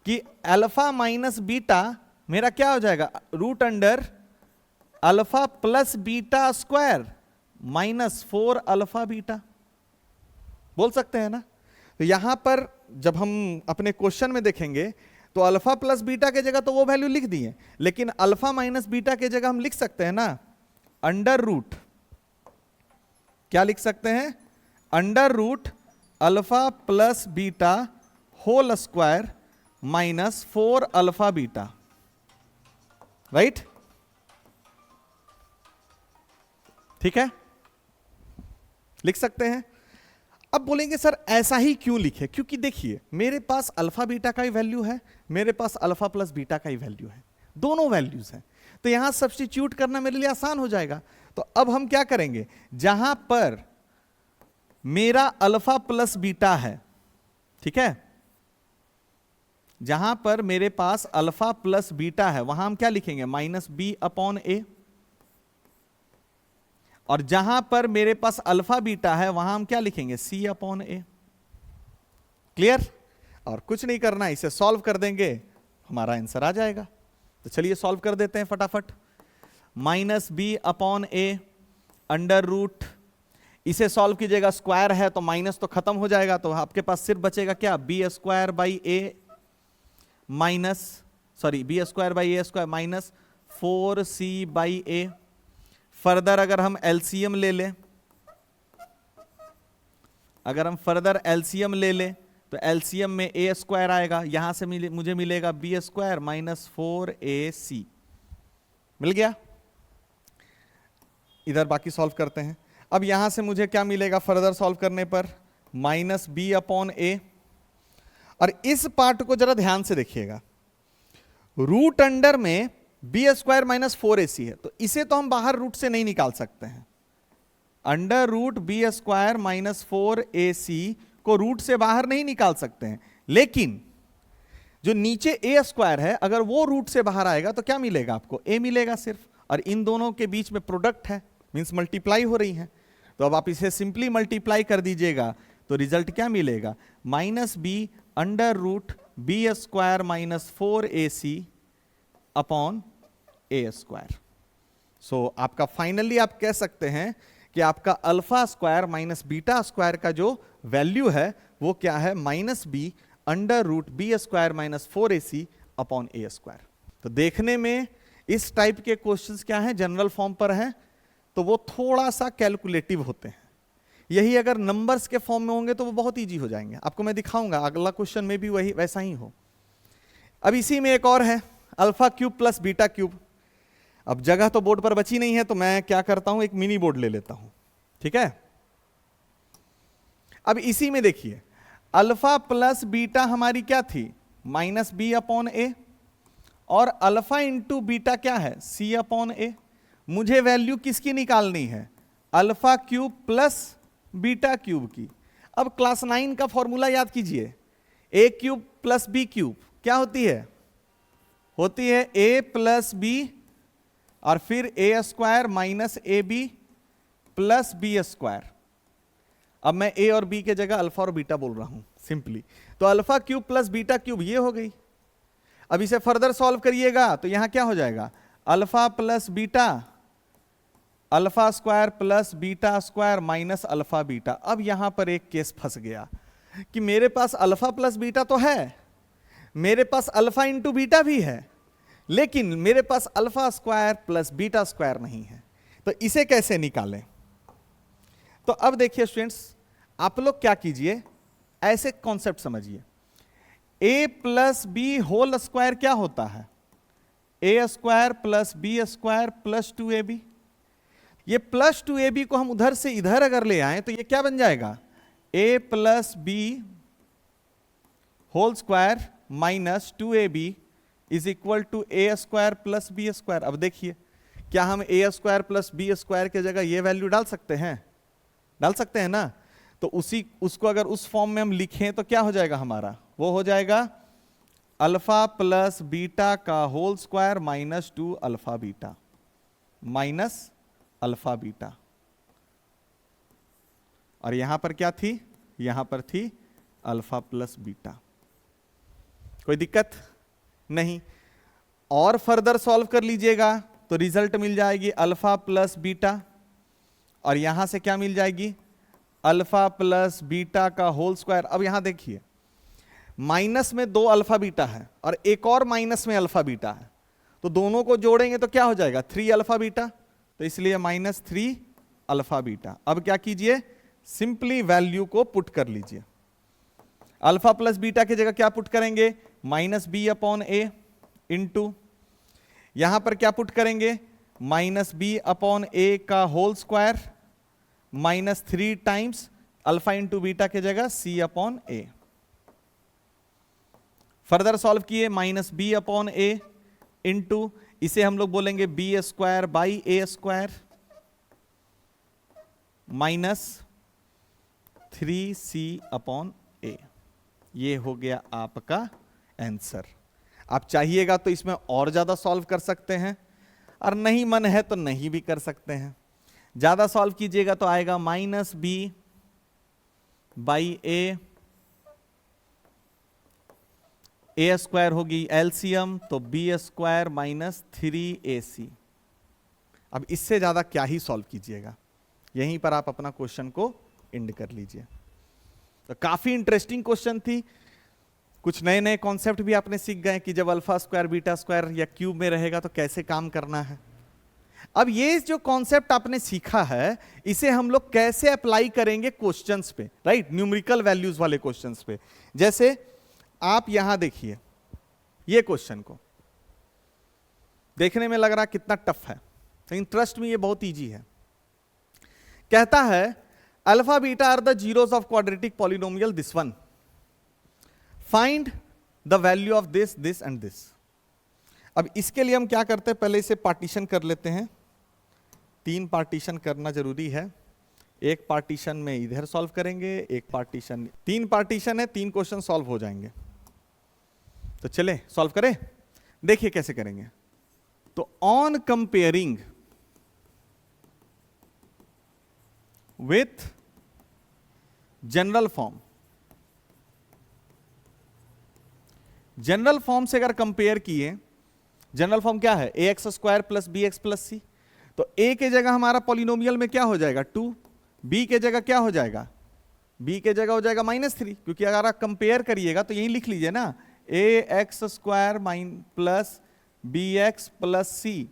S1: कि अल्फा माइनस बीटा मेरा क्या हो जाएगा, root under alpha plus beta square minus 4 alpha beta, बोल सकते हैं ना। तो यहां पर जब हम अपने क्वेश्चन में देखेंगे तो अल्फा प्लस बीटा के जगह तो वो वैल्यू लिख दी है, लेकिन अल्फा माइनस बीटा के जगह हम लिख सकते हैं ना अंडर रूट, क्या लिख सकते हैं, under root alpha plus beta whole square minus 4 alpha beta, right. ठीक है, लिख सकते हैं। अब बोलेंगे सर ऐसा ही क्यों लिखे, क्योंकि देखिए मेरे पास अल्फा बीटा का ही वैल्यू है, मेरे पास अल्फा प्लस बीटा का ही वैल्यू है, दोनों वैल्यूज हैं, तो यहां सब्स्टिट्यूट करना मेरे लिए आसान हो जाएगा। तो अब हम क्या करेंगे, जहां पर मेरा अल्फा प्लस बीटा है, ठीक है, जहां पर मेरे पास अल्फा प्लस बीटा है वहां हम क्या लिखेंगे, माइनस बी अपॉन ए, और जहां पर मेरे पास अल्फा बीटा है वहां हम क्या लिखेंगे, सी अपॉन ए। क्लियर, और कुछ नहीं करना, इसे सॉल्व कर देंगे हमारा आंसर आ जाएगा। तो चलिए सॉल्व कर देते हैं फटाफट। Minus B upon A under root, इसे सॉल्व कीजिएगा, स्क्वायर है तो माइनस तो खत्म हो जाएगा, तो आपके पास सिर्फ बचेगा क्या, B square by A minus, sorry B square by A square minus 4c by A. Further अगर हम एलसीएम ले लें, अगर हम फर्दर एलसीएम ले लें तो एलसीएम में ए स्क्वायर आएगा, यहां से मुझे मिलेगा बी स्क्वायर माइनस 4ac, मिल गया। इधर बाकी सॉल्व करते हैं। अब यहां से मुझे क्या मिलेगा फर्दर सॉल्व करने पर, माइनस बी अपॉन ए, और इस पार्ट को जरा ध्यान से देखिएगा, रूट अंडर में बी स्क्वायर माइनस 4ac है, तो इसे तो हम बाहर रूट से नहीं निकाल सकते हैं। Under root B square minus 4ac को रूट से बाहर नहीं निकाल सकते हैं, लेकिन जो नीचे ए स्क्वायर है अगर वो रूट से बाहर आएगा तो क्या मिलेगा आपको, ए मिलेगा सिर्फ, और इन दोनों के बीच में प्रोडक्ट है, मींस मल्टीप्लाई हो रही है। तो अब आप इसे सिंपली मल्टीप्लाई कर दीजिएगा तो रिजल्ट क्या मिलेगा, minus B under root B square minus 4ac upon A square. So आपका फाइनली आप कह सकते हैं कि आपका alpha square minus beta square का जो वैल्यू है वो क्या है, minus B under root B square minus 4ac upon A square. तो देखने में इस टाइप के क्वेश्चंस क्या हैं, जनरल फॉर्म पर हैं, तो वो थोड़ा सा कैलकुलेटिव होते हैं। यही अगर नंबर्स के फॉर्म में होंगे तो वो बहुत इजी हो जाएंगे। आपको मैं दिखाऊंगा अगला क्वेश्चन में भी वही वैसा ही हो। अब इसी में एक और है alpha cube plus beta cube. अब जगह तो बोर्ड पर बची नहीं है तो मैं क्या करता हूं, एक मिनी बोर्ड ले लेता हूं, ठीक है। अब इसी में देखिए अल्फा प्लस बीटा हमारी क्या थी, माइनस बी अपॉन ए, और अल्फा इंटू बीटा क्या है, सी अपॉन ए। मुझे वैल्यू किसकी निकालनी है, alpha cube plus beta cube की। अब क्लास 9 का फॉर्मूला याद कीजिए, ए क्यूब प्लस बी क्यूब क्या होती है, होती है ए प्लस बी और फिर A square minus A B plus B square. अब मैं ए और बी के जगह अल्फा और बीटा बोल रहा हूं सिंपली, तो alpha cube plus beta cube ये हो गई। अब इसे फर्दर सॉल्व करिएगा तो यहां क्या हो जाएगा, alpha plus beta, alpha square plus beta square minus alpha beta. अब यहां पर एक केस फंस गया कि मेरे पास अल्फा प्लस बीटा तो है, मेरे पास अल्फा इंटू बीटा भी है, लेकिन मेरे पास alpha square plus beta square नहीं है। तो इसे कैसे निकालें, तो अब देखिए स्टूडेंट्स, आप लोग क्या कीजिए, ऐसे कॉन्सेप्ट समझिए। A plus B whole square क्या होता है, A square plus B square plus 2ab। ये प्लस 2ab को हम उधर से इधर अगर ले आए तो ये क्या बन जाएगा, A plus B whole square minus 2ab is equal to A square plus B square. अब देखिए क्या हम A square plus B square के जगह ये वैल्यू डाल सकते हैं, डाल सकते हैं ना। तो उसको अगर उस फॉर्म में हम लिखें तो क्या हो जाएगा हमारा, वो हो जाएगा अल्फा प्लस बीटा का whole square minus 2 alpha beta minus alpha beta. और यहां पर क्या थी, यहां पर थी अल्फा प्लस बीटा। कोई दिक्कत नहीं। और फर्दर सॉल्व कर लीजिएगा तो रिजल्ट मिल जाएगी अल्फा प्लस बीटा, और यहां से क्या मिल जाएगी, अल्फा प्लस बीटा का होल स्क्वायर। अब यहां देखिए माइनस में 2 अल्फा बीटा है और एक और माइनस में अल्फा बीटा है, तो दोनों को जोड़ेंगे तो क्या हो जाएगा, 3 अल्फा बीटा, तो इसलिए माइनस 3 अल्फा बीटा। अब क्या कीजिए, सिंपली वैल्यू को पुट कर लीजिए। अल्फा प्लस बीटा की जगह क्या पुट करेंगे, minus B upon A into, यहां पर क्या पुट करेंगे, माइनस बी अपॉन ए का whole square minus 3 times alpha into beta के जगह C upon A. Further solve किए, minus B upon A into, इसे हम लोग बोलेंगे B square by A square minus 3c upon A. ये हो गया आपका आंसर। आप चाहिएगा तो इसमें और ज्यादा सॉल्व कर सकते हैं, और नहीं मन है तो नहीं भी कर सकते हैं। ज्यादा सॉल्व कीजिएगा तो आएगा minus B by A square होगी एलसीएम, तो बी स्क्वायर माइनस 3ac। अब इससे ज्यादा क्या ही सॉल्व कीजिएगा, यहीं पर आप अपना क्वेश्चन को एंड कर लीजिए। तो काफी इंटरेस्टिंग क्वेश्चन थी, कुछ नए नए कॉन्सेप्ट भी आपने सीख गए कि जब अल्फा स्क्वायर बीटा स्क्वायर या क्यूब में रहेगा तो कैसे काम करना है। अब ये जो कॉन्सेप्ट आपने सीखा है इसे हम लोग कैसे अप्लाई करेंगे क्वेश्चंस पे, राइट, न्यूमेरिकल वैल्यूज वाले क्वेश्चंस पे। जैसे आप यहां देखिए ये क्वेश्चन को, देखने में लग रहा कितना टफ है, लेकिन ट्रस्ट में ये बहुत इजी है। कहता है alpha beta are the zeros of quadratic polynomial this one, find the value of this this and this. अब इसके लिए हम क्या करते हैं, पहले इसे पार्टीशन कर लेते हैं। 3 पार्टीशन करना जरूरी है। एक पार्टीशन में इधर सॉल्व करेंगे, एक पार्टीशन, 3 पार्टीशन है, 3 क्वेश्चन सॉल्व हो जाएंगे। तो चले सॉल्व करें, देखिए कैसे करेंगे। तो on comparing with general form, general form से अगर कंपेयर किए, जनरल फॉर्म क्या है, A X square plus B X plus C, तो a के जगह हमारा पॉलिनोमियल में क्या हो जाएगा 2, b के जगह क्या हो जाएगा, b के जगह हो जाएगा -3, क्योंकि अगर आप कंपेयर करिएगा तो यही लिख लीजिए ना, ax² plus bx plus c।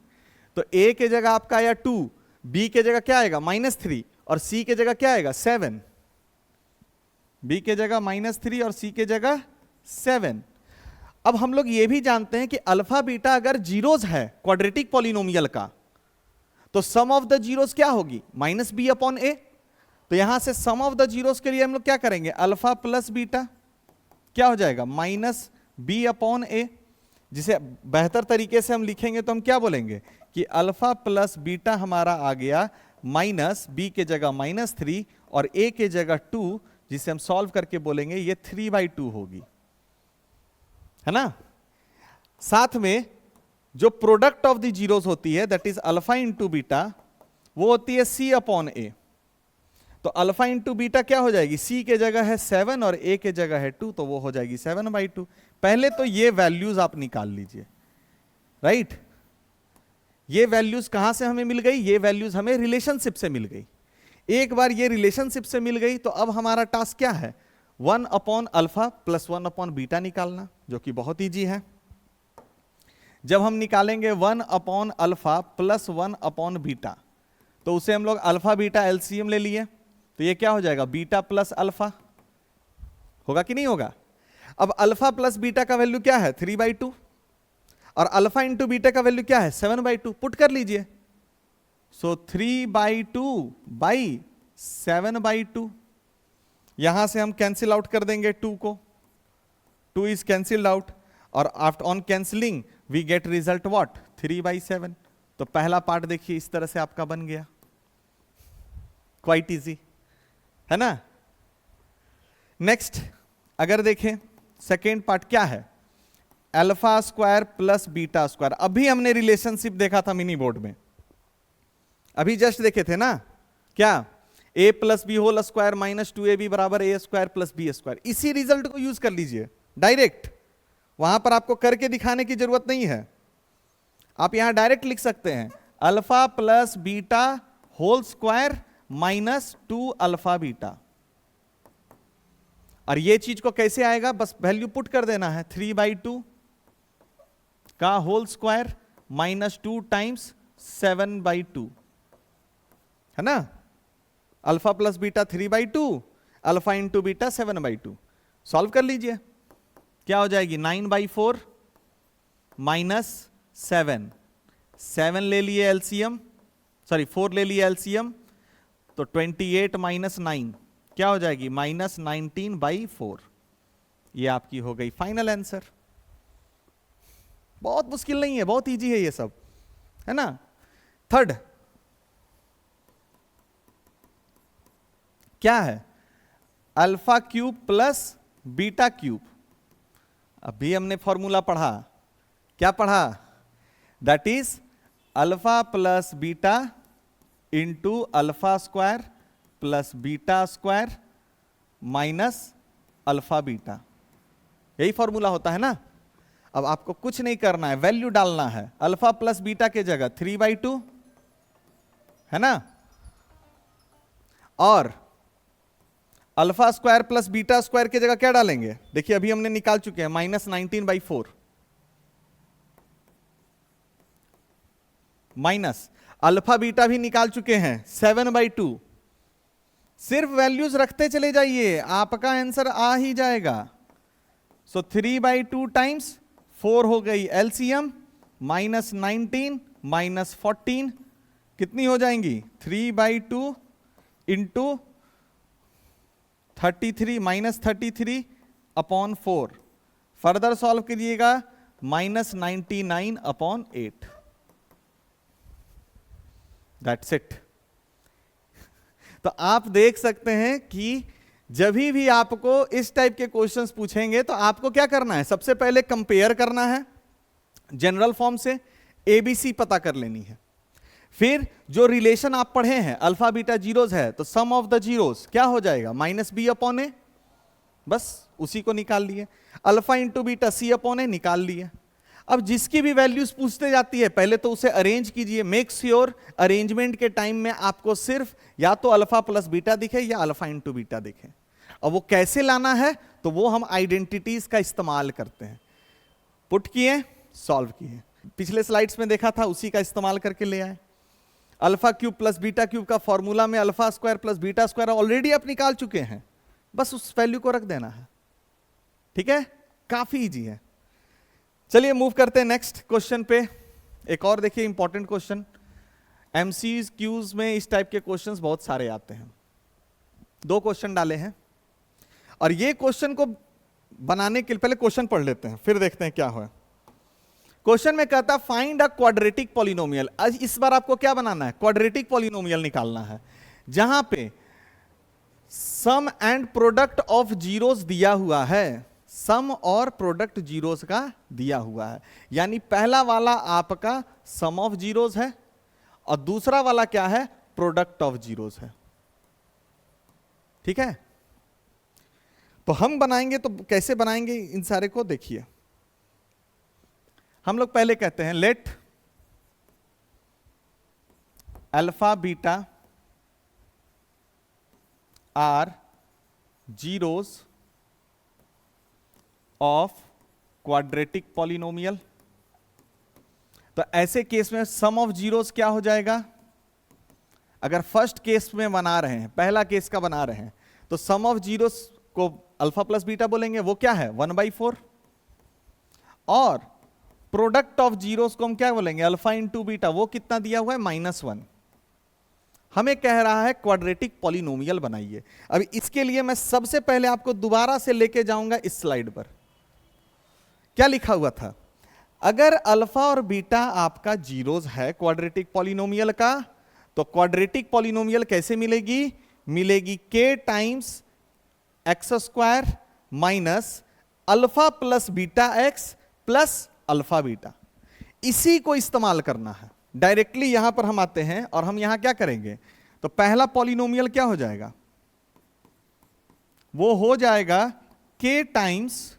S1: तो a के जगह आपका आया 2, b के जगह क्या आएगा -3 और c के जगह क्या आएगा 7। b के जगह -3 और c के जगह 7। अब हम लोग ये भी जानते हैं कि अल्फा बीटा अगर जीरोस है क्वाड्रेटिक पॉलिनोमियल का, तो सम ऑफ द जीरोस क्या होगी -b/a। तो यहां से सम ऑफ द जीरोस के लिए हम लोग क्या करेंगे, अल्फा प्लस बीटा क्या हो जाएगा -b/a, जिसे बेहतर तरीके से हम लिखेंगे तो हम क्या बोलेंगे कि अल्फा प्लस बीटा हमारा आ गया -b के जगह -3 और a के जगह 2, जिसे हम सॉल्व करके बोलेंगे ये 3/2 होगी, है ना। साथ में जो प्रोडक्ट ऑफ द जीरोस होती है that is alpha into beta, वो होती है c/a। तो अल्फा इंटू बीटा क्या हो जाएगी, c के जगह है 7 और a के जगह है 2, तो वो हो जाएगी 7/2। पहले तो ये वैल्यूज आप निकाल लीजिए, राइट। ये वैल्यूज कहां से हमें मिल गई, ये वैल्यूज हमें रिलेशनशिप से मिल गई। एक बार ये रिलेशनशिप से मिल गई तो अब हमारा टास्क क्या है, 1/α प्लस 1/β निकालना, जो कि बहुत ईजी है। जब हम निकालेंगे 1/α प्लस 1/β, तो उसे हम लोग अल्फा बीटा एलसीएम ले लिए, तो ये क्या हो जाएगा बीटा प्लस अल्फा, होगा कि नहीं होगा। अब अल्फा प्लस बीटा का वैल्यू क्या है 3/2 और अल्फा इंटू बीटा का वैल्यू क्या है 7/2, पुट कर लीजिए। सो 3/2 बाई 7/2, यहां से हम कैंसिल आउट कर देंगे 2 को, 2 इज कैंसिल्ड आउट और after on cancelling we get result what 3/7। तो पहला पार्ट देखिए इस तरह से आपका बन गया, क्वाइट इजी, है ना। नेक्स्ट अगर देखें सेकेंड पार्ट क्या है, alpha square plus beta square. अभी हमने रिलेशनशिप देखा था मिनी बोर्ड में, अभी जस्ट देखे थे ना, क्या a plus B whole square -2ab बराबर a square plus B square. इसी रिजल्ट को यूज कर लीजिए डायरेक्ट, वहां पर आपको करके दिखाने की जरूरत नहीं है, आप यहां डायरेक्ट लिख सकते हैं alpha plus beta whole square -2α-β। और ये चीज को कैसे आएगा, बस वैल्यू पुट कर देना है, 3/2 का होल स्क्वायर -2 टाइम्स 7/2, है ना। Alpha plus beta 3/2, alpha into beta 7/2। Solve कर लीजिए, क्या हो जाएगी 9/4 -7, 7 ले लिए एलसीएम, सॉरी 4 ले लिए एलसीएम, तो 28 -9 क्या हो जाएगी -19/4। ये आपकी हो गई फाइनल आंसर। बहुत मुश्किल नहीं है, बहुत इजी है ये सब, है ना। थर्ड क्या है, alpha cube plus beta cube. अभी हमने फॉर्मूला पढ़ा, क्या पढ़ा, that is alpha plus beta into alpha square plus beta square minus alpha beta, यही फॉर्मूला होता है ना। अब आपको कुछ नहीं करना है, वैल्यू डालना है, अल्फा प्लस बीटा के जगह 3/2, है ना, और alpha square plus beta square की जगह क्या डालेंगे, देखिए अभी हमने निकाल चुके हैं -19/4 माइनस अल्फा बीटा भी निकाल चुके हैं 7/2। सिर्फ वैल्यूज रखते चले जाइए, आपका आंसर आ ही जाएगा। सो 3/2 टाइम्स 4 हो गई एलसीएम, -19 -14 कितनी हो जाएंगी 3/2 इंटू 33 -33/4। फर्दर सॉल्व कीजिएगा -99/8। That's it. तो आप देख सकते हैं कि जब भी आपको इस टाइप के क्वेश्चंस पूछेंगे तो आपको क्या करना है, सबसे पहले कंपेयर करना है जनरल फॉर्म से, एबीसी पता कर लेनी है। फिर जो रिलेशन आप पढ़े हैं अल्फा बीटा जीरोस है, तो सम ऑफ द जीरोस क्या हो जाएगा -b/a, बस उसी को निकाल लिए। अल्फा इंटू बीटा c/a निकाल लिए। अब जिसकी भी वैल्यूज पूछते जाती है पहले तो उसे अरेंज कीजिए, मेक श्योर अरेंजमेंट के टाइम में आपको सिर्फ या तो अल्फा प्लस बीटा दिखे या अल्फा इंटू बीटा दिखे। और वो कैसे लाना है तो वो हम आइडेंटिटीज का इस्तेमाल करते हैं। पुट किए, सॉल्व किए, पिछले स्लाइड्स में देखा था उसी का इस्तेमाल करके ले आए। Alpha cube plus beta cube का फॉर्मूला में alpha square plus beta square already आप निकाल चुके हैं, बस उस वैल्यू को रख देना है। ठीक है, काफी इजी है। चलिए मूव करते हैं नेक्स्ट क्वेश्चन पे। एक और देखिए इंपॉर्टेंट क्वेश्चन, एमसीज क्यूज में इस टाइप के क्वेश्चंस बहुत सारे आते हैं। 2 क्वेश्चन डाले हैं और ये क्वेश्चन को बनाने के लिए पहले क्वेश्चन पढ़ लेते हैं फिर देखते हैं क्या हुआ। क्वेश्चन में कहता है फाइंड अ क्वाड्रेटिक पॉलिनोमियल। आज इस बार आपको क्या बनाना है, क्वाड्रेटिक पॉलिनोमियल निकालना है जहां पे सम एंड प्रोडक्ट ऑफ जीरोस दिया हुआ है, सम और प्रोडक्ट जीरोस का दिया हुआ है। यानी पहला वाला आपका सम ऑफ जीरोस है और दूसरा वाला क्या है, प्रोडक्ट ऑफ जीरोस है। ठीक है, तो हम बनाएंगे तो कैसे बनाएंगे इन सारे को देखिए। हम लोग पहले कहते हैं let alpha beta are zeros of quadratic polynomial. तो ऐसे केस में सम ऑफ जीरोस क्या हो जाएगा, अगर फर्स्ट केस में बना रहे हैं, पहला केस का बना रहे हैं, तो सम ऑफ जीरोस को अल्फा प्लस बीटा बोलेंगे, वो क्या है 1/4। और प्रोडक्ट ऑफ जीरोस को हम क्या बोलेंगे, अल्फा इंटू बीटा, वो कितना दिया हुआ है -1। हमें कह रहा है क्वाड्रेटिक पॉलिनोमियल बनाइए। अब इसके लिए मैं सबसे पहले आपको दोबारा से लेके जाऊंगा इस स्लाइड पर। क्या लिखा हुआ था, अगर अल्फा और बीटा आपका जीरोस है क्वाड्रेटिक पॉलिनोमियल का, तो क्वाड्रेटिक पॉलिनोमियल कैसे मिलेगी, मिलेगी k times x square minus alpha plus beta x plus alpha beta. इसी को इस्तेमाल करना है। डायरेक्टली यहां पर हम आते हैं और हम यहां क्या करेंगे, तो पहला पॉलिनोमियल क्या हो जाएगा, वो हो जाएगा k times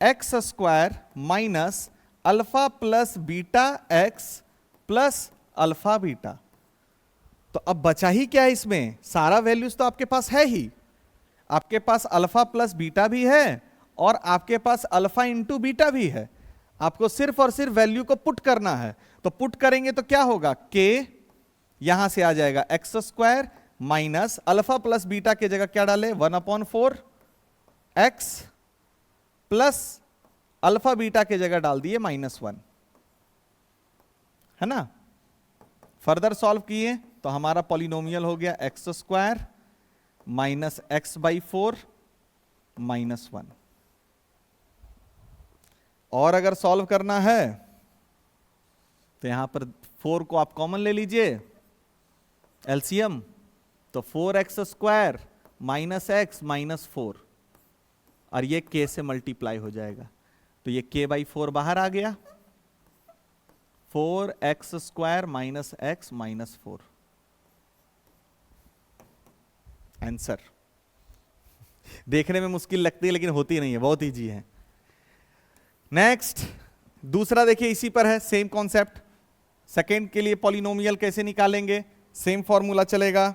S1: x square minus alpha plus beta x plus alpha beta. तो अब बचा ही क्या है इसमें, सारा वैल्यूज तो आपके पास है ही, आपके पास अल्फा प्लस बीटा भी है और आपके पास अल्फा इंटू बीटा भी है। आपको सिर्फ और सिर्फ वैल्यू को पुट करना है। तो पुट करेंगे तो क्या होगा, k यहां से आ जाएगा x square minus alpha plus beta की जगह क्या डाले 1/4 एक्स प्लस अल्फा बीटा की जगह डाल दिए -1, है ना। फर्दर सॉल्व किए तो हमारा पॉलिनोमियल हो गया एक्स स्क्वायर माइनस x/4 -1। और अगर सॉल्व करना है तो यहां पर 4 को आप कॉमन ले लीजिए एलसीएम, तो 4x square minus x minus 4 और ये k से मल्टीप्लाई हो जाएगा, तो ये k/4 बाहर आ गया, 4x square minus x minus 4 answer. देखने में मुश्किल लगती है लेकिन होती नहीं है, बहुत इजी है। नेक्स्ट दूसरा देखिए इसी पर है, सेम कॉन्सेप्ट। सेकेंड के लिए पॉलिनोमियल कैसे निकालेंगे, सेम फॉर्मूला चलेगा।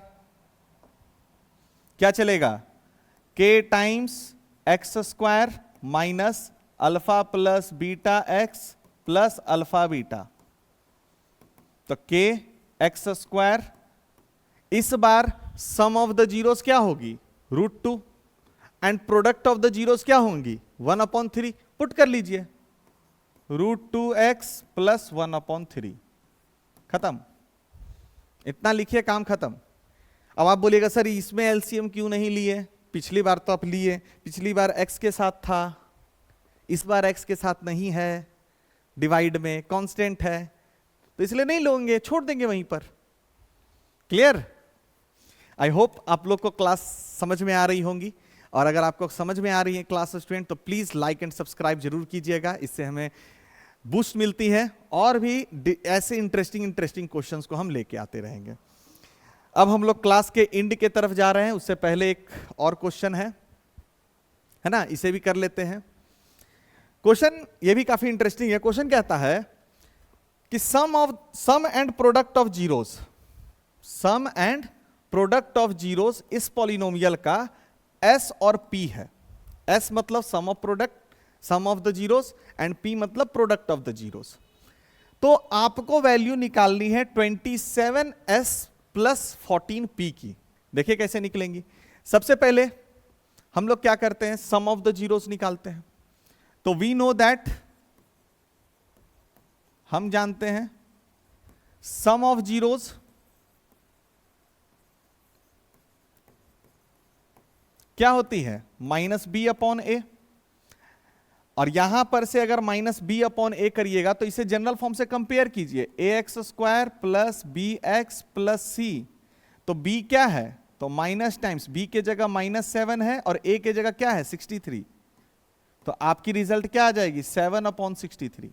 S1: क्या चलेगा, k times x square minus alpha plus beta x plus alpha beta. तो k एक्स स्क्वायर, इस बार सम ऑफ द जीरोस क्या होगी √2 and product of the zeros क्या होंगी 1/3। पुट कर लीजिए √2x प्लस 1/3, खत्म। इतना लिखिए, काम खत्म। अब आप बोलिएगा सर इसमें एलसीएम क्यों नहीं लिए, पिछली बार तो आप लिए, पिछली बार x के साथ था, इस बार x के साथ नहीं है, डिवाइड में कांस्टेंट है, तो इसलिए नहीं लोगे, छोड़ देंगे वहीं पर। क्लियर। आई होप आप लोग को क्लास समझ में आ रही होंगी, और अगर आपको समझ में आ रही है क्लास स्टूडेंट तो प्लीज लाइक एंड सब्सक्राइब जरूर कीजिएगा, इससे हमें बूस्ट मिलती है और भी ऐसे इंटरेस्टिंग क्वेश्चंस को हम लेके आते रहेंगे। अब हम लोग क्लास के एंड के तरफ जा रहे हैं, उससे पहले एक और क्वेश्चन है ना, इसे भी कर लेते हैं। क्वेश्चन ये भी काफी इंटरेस्टिंग है। क्वेश्चन कहता है कि sum and product of zeros, sum and product of zeros इस पॉलिनोमियल का s और p है। s मतलब sum of product, sum of the zeros, and p मतलब प्रोडक्ट ऑफ द जीरोस। तो आपको वैल्यू निकालनी है 27s प्लस 14p की। देखिए कैसे निकलेंगी। सबसे पहले हम लोग क्या करते हैं, सम ऑफ द जीरोस निकालते हैं। तो वी नो दैट, हम जानते हैं सम ऑफ जीरोस क्या होती है, माइनस बी अपॉन ए। और यहां पर से अगर माइनस बी अपॉन ए करिएगा तो इसे जनरल फॉर्म से कंपेयर कीजिए, A X square plus B X plus C. तो बी क्या है, तो माइनस टाइम्स बी के जगह -7 है और ए के जगह क्या है 63। तो आपकी रिजल्ट क्या आ जाएगी 7/63।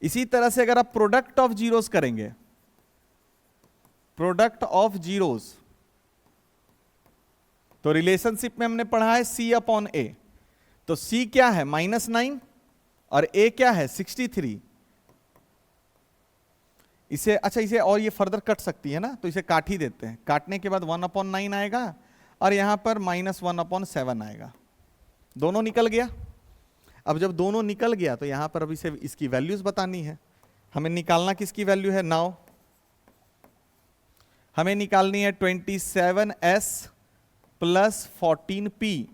S1: इसी तरह से अगर आप प्रोडक्ट ऑफ जीरोस करेंगे, प्रोडक्ट ऑफ जीरोस, तो रिलेशनशिप में हमने पढ़ा है c अपॉन ए। तो c क्या है -9 और a क्या है 63। इसे अच्छा, इसे और ये फर्दर कट सकती है ना, तो इसे काट ही देते हैं। काटने के बाद 1/9 आएगा और यहां पर -1/7 आएगा। दोनों निकल गया। अब जब दोनों निकल गया तो यहां पर अब इसे इसकी वैल्यूज बतानी है। हमें निकालना किसकी वैल्यू है, नाउ हमें निकालनी है 27s प्लस 14p।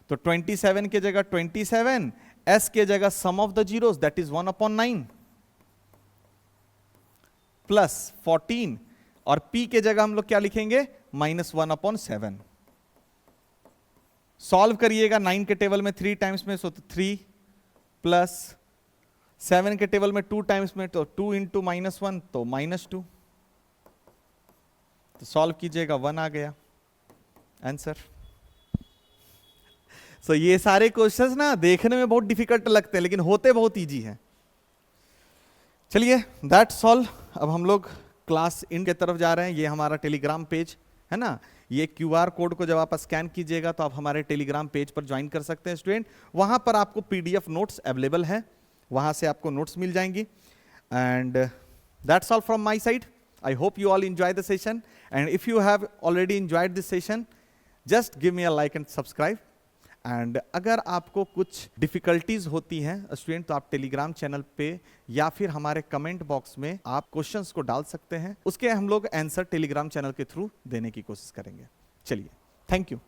S1: तो 27 के जगह 27, s के जगह sum of the zeros that is 1/9 plus 14, और p के जगह हम लोग क्या लिखेंगे -1/7। सॉल्व करिएगा 9 के टेबल में 3 टाइम्स में, सो 3 प्लस 7 के टेबल में 2 टाइम्स में, तो 2 इंटू -1 तो -2। तो सॉल्व कीजिएगा 1 आ गया आंसर। सो ये सारे क्वेश्चंस ना देखने में बहुत डिफिकल्ट लगते हैं लेकिन होते बहुत इजी हैं। चलिए दैट्स ऑल। अब हम लोग क्लास इन के तरफ जा रहे हैं। ये हमारा टेलीग्राम पेज है ना, ये QR कोड को जब आप स्कैन कीजिएगा तो आप हमारे टेलीग्राम पेज पर ज्वाइन कर सकते हैं स्टूडेंट। वहां पर आपको PDF नोट्स अवेलेबल है, वहां से आपको नोट्स मिल जाएंगी। And that's all from my side. I hope you all enjoy the session, and if you have already enjoyed this session, just give me a like and subscribe. And अगर आपको कुछ difficulties होती हैं student तो आप Telegram channel पे या फिर हमारे कमेंट बॉक्स में आप क्वेश्चंस को डाल सकते हैं, उसके हम लोग आंसर टेलीग्राम चैनल के थ्रू देने की कोशिश करेंगे। चलिए, थैंक यू।